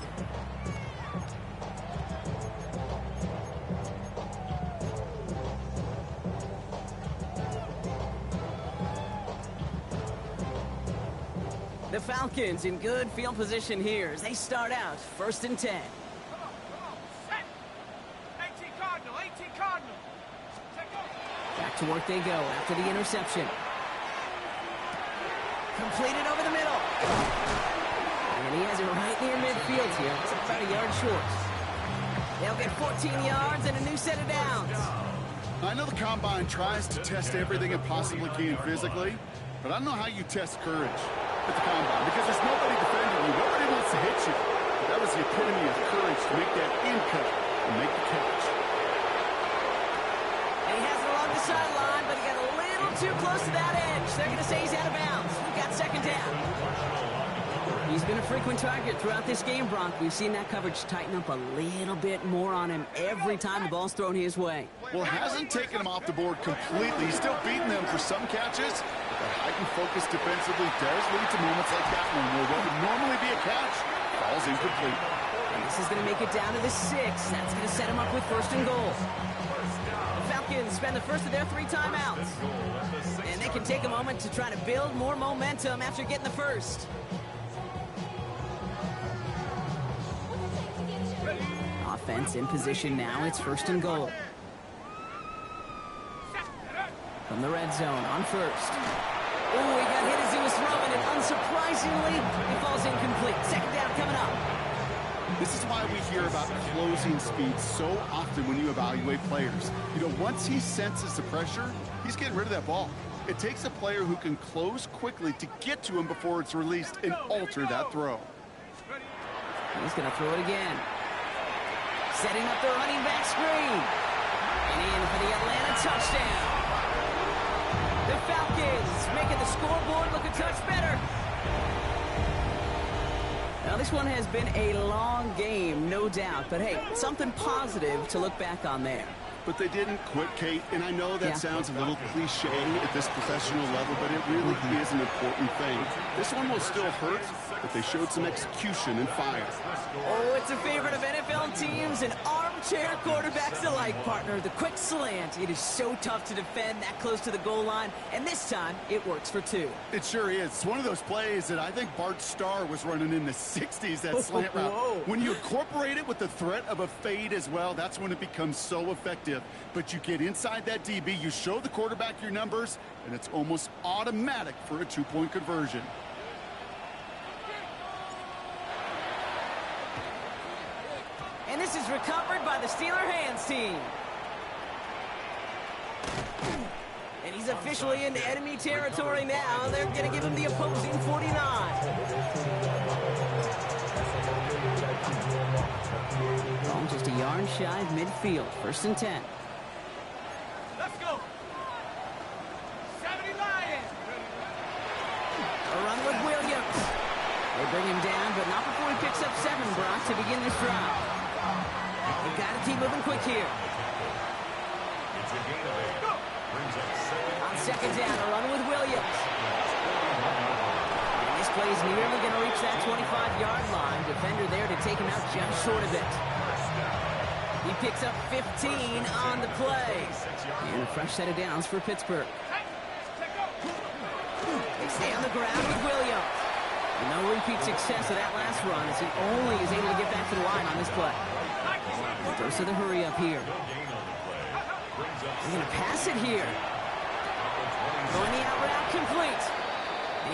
The Falcons in good field position here as they start out 1st and 10. Come on, set. 18 Cardinal, 18 Cardinal. Set, go. Back to work they go after the interception. Completed over the middle. And he has it right near midfield here. It's about a yard short. They'll get 14 yards and a new set of downs. I know the Combine tries to test everything it possibly can physically, but I don't know how you test courage at the Combine because there's nobody defending you. Nobody wants to hit you. But that was the epitome of courage to make that in cut and make the catch. And he has it along the sideline, but he got a little too close to that edge. They're going to say he's out of bounds. We've got 2nd down. He's been a frequent target throughout this game, Brock. We've seen that coverage tighten up a little bit more on him every time the ball's thrown his way. Well, it hasn't taken him off the board completely. He's still beating them for some catches, but that heightened focus defensively does lead to moments like that one where what would normally be a catch falls incomplete. And this is going to make it down to the 6. That's going to set him up with 1st and goal. The Falcons spend the first of their 3 timeouts. And they can take a moment to try to build more momentum after getting the first. Offense in position now. It's 1st and goal. From the red zone on 1st. Oh, he got hit as he was throwing it. Unsurprisingly, he falls incomplete. 2nd down coming up. This is why we hear about closing speed so often when you evaluate players. You know, once he senses the pressure, he's getting rid of that ball. It takes a player who can close quickly to get to him before it's released and alter that throw. He's going to throw it again. Setting up the running back screen. And in for the Atlanta touchdown. The Falcons making the scoreboard look a touch better. Now, this one has been a long game, no doubt. But, hey, something positive to look back on there. But they didn't quit, Kate, and I know that sounds a little cliche at this professional level, but it really is an important thing. This one will still hurt, but they showed some execution and fire. Oh, it's a favorite of NFL teams and armchair quarterbacks alike, partner. The quick slant. It is so tough to defend that close to the goal line, and this time it works for 2. It sure is. It's one of those plays that I think Bart Starr was running in the 60s, that slant route. Whoa. When you incorporate it with the threat of a fade as well, that's when it becomes so effective. But you get inside that DB, you show the quarterback your numbers, and it's almost automatic for a 2-point conversion. And this is recovered by the Steeler hands team. And he's officially into enemy territory now. They're going to give him the opposing 49. Ball just a yard shy of midfield. 1st and 10. Let's go. 70 Lions. A run with Williams. They bring him down, but not before he picks up 7, Brock, to begin this drive. They've got to keep moving quick here. It's a gain of 8. Brings up 2nd. On 2nd down, a run with Williams. And this play is nearly going to reach that 25-yard line. Defender there to take him out just short of it. He picks up 15 on the play. And a fresh set of downs for Pittsburgh. They stay on the ground with Williams. And no repeat success of that last run as he only is able to get back to the line on this play. Dose of the hurry up here. They're going to pass it here.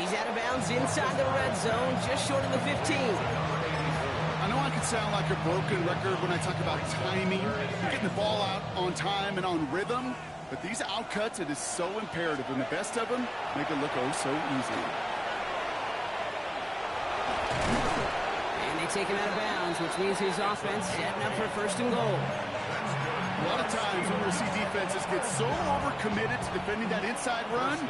He's out of bounds inside the red zone, just short of the 15. I know I can sound like a broken record when I talk about timing, getting the ball out on time and on rhythm, but these outcuts, it is so imperative, and the best of them make it look oh so easy. And they take him out of bounds, which means his offense setting up for first and goal. A lot of times when we see defenses get so overcommitted to defending that inside run,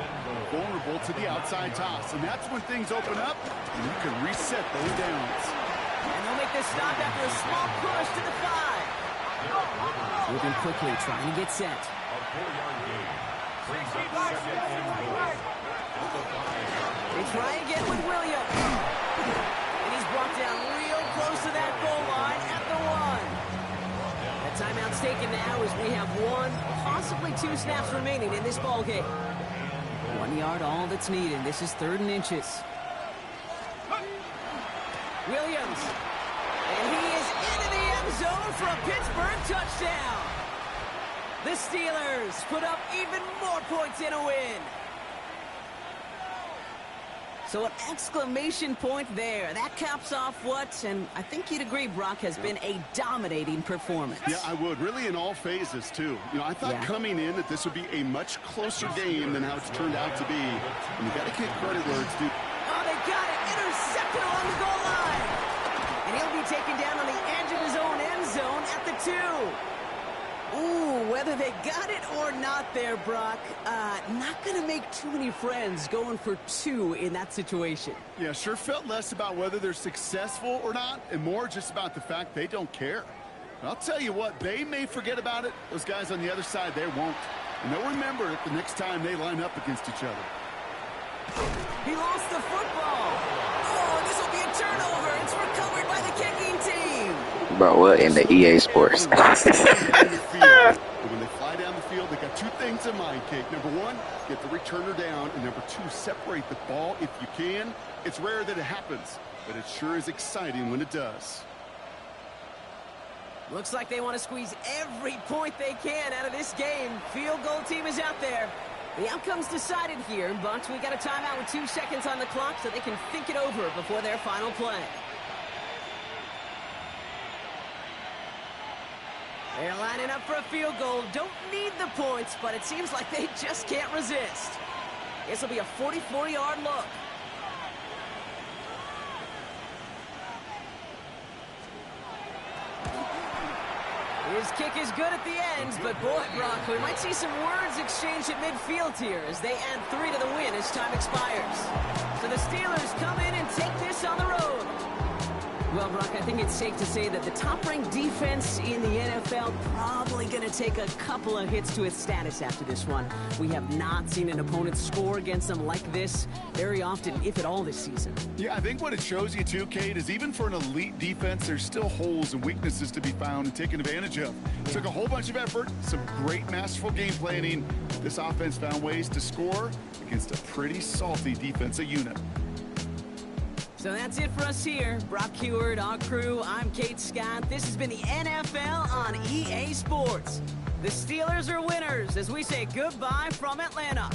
vulnerable to the outside toss. And that's when things open up, and you can reset those downs. And they'll make this stop after a small push to the 5. Moving quickly, trying to get set. A 4-yard gain. Brings up second and goal. They try again with Williams. And he's brought down real close to that goal line at the 1. That timeout's taken now as we have 1, possibly 2 snaps remaining in this ball game. 1 yard, all that's needed. This is 3rd and inches. Williams. And he is into the end zone for a Pittsburgh touchdown. The Steelers put up even more points in a win. So an exclamation point there. That caps off what, and I think you'd agree, Brock, has been a dominating performance. Yeah, I would. Really in all phases, too. You know, I thought coming in that this would be a much closer game than how it's turned out to be. And you got to give credit where it's due. Oh, they got it. Intercepted along the goal line. And he'll be taken down on the edge of his own end zone at the 2. Ooh, whether they got it or not there, Brock, not going to make too many friends going for 2 in that situation. Yeah, sure felt less about whether they're successful or not, and more just about the fact they don't care. And I'll tell you what, they may forget about it. Those guys on the other side, they won't. And they'll remember it the next time they line up against each other. He lost the football. Oh, this will be a turnover. It's recovered by the kicking team. Bro, what in the EA Sports? When they fly down the field, they got 2 things in mind, Kate. Number 1, get the returner down, and number 2, separate the ball if you can. It's rare that it happens, but it sure is exciting when it does. Looks like they want to squeeze every point they can out of this game. Field goal team is out there. The outcome's decided here, but we got a timeout with 2 seconds on the clock so they can think it over before their final play. They're lining up for a field goal. Don't need the points, but it seems like they just can't resist. This will be a 44-yard look. His kick is good at the end, but boy, Brock, we might see some words exchanged at midfield here as they add 3 to the win as time expires. So the Steelers come in and take this on the road. Well, Brock, I think it's safe to say that the top-ranked defense in the NFL probably going to take a couple of hits to its status after this one. We have not seen an opponent score against them like this very often, if at all, this season. Yeah, I think what it shows you, too, Kate, is even for an elite defense, there's still holes and weaknesses to be found and taken advantage of. It took a whole bunch of effort, some great masterful game planning. This offense found ways to score against a pretty salty defensive unit. So that's it for us here. Brock Heward, our crew, I'm Kate Scott. This has been the NFL on EA Sports. The Steelers are winners as we say goodbye from Atlanta.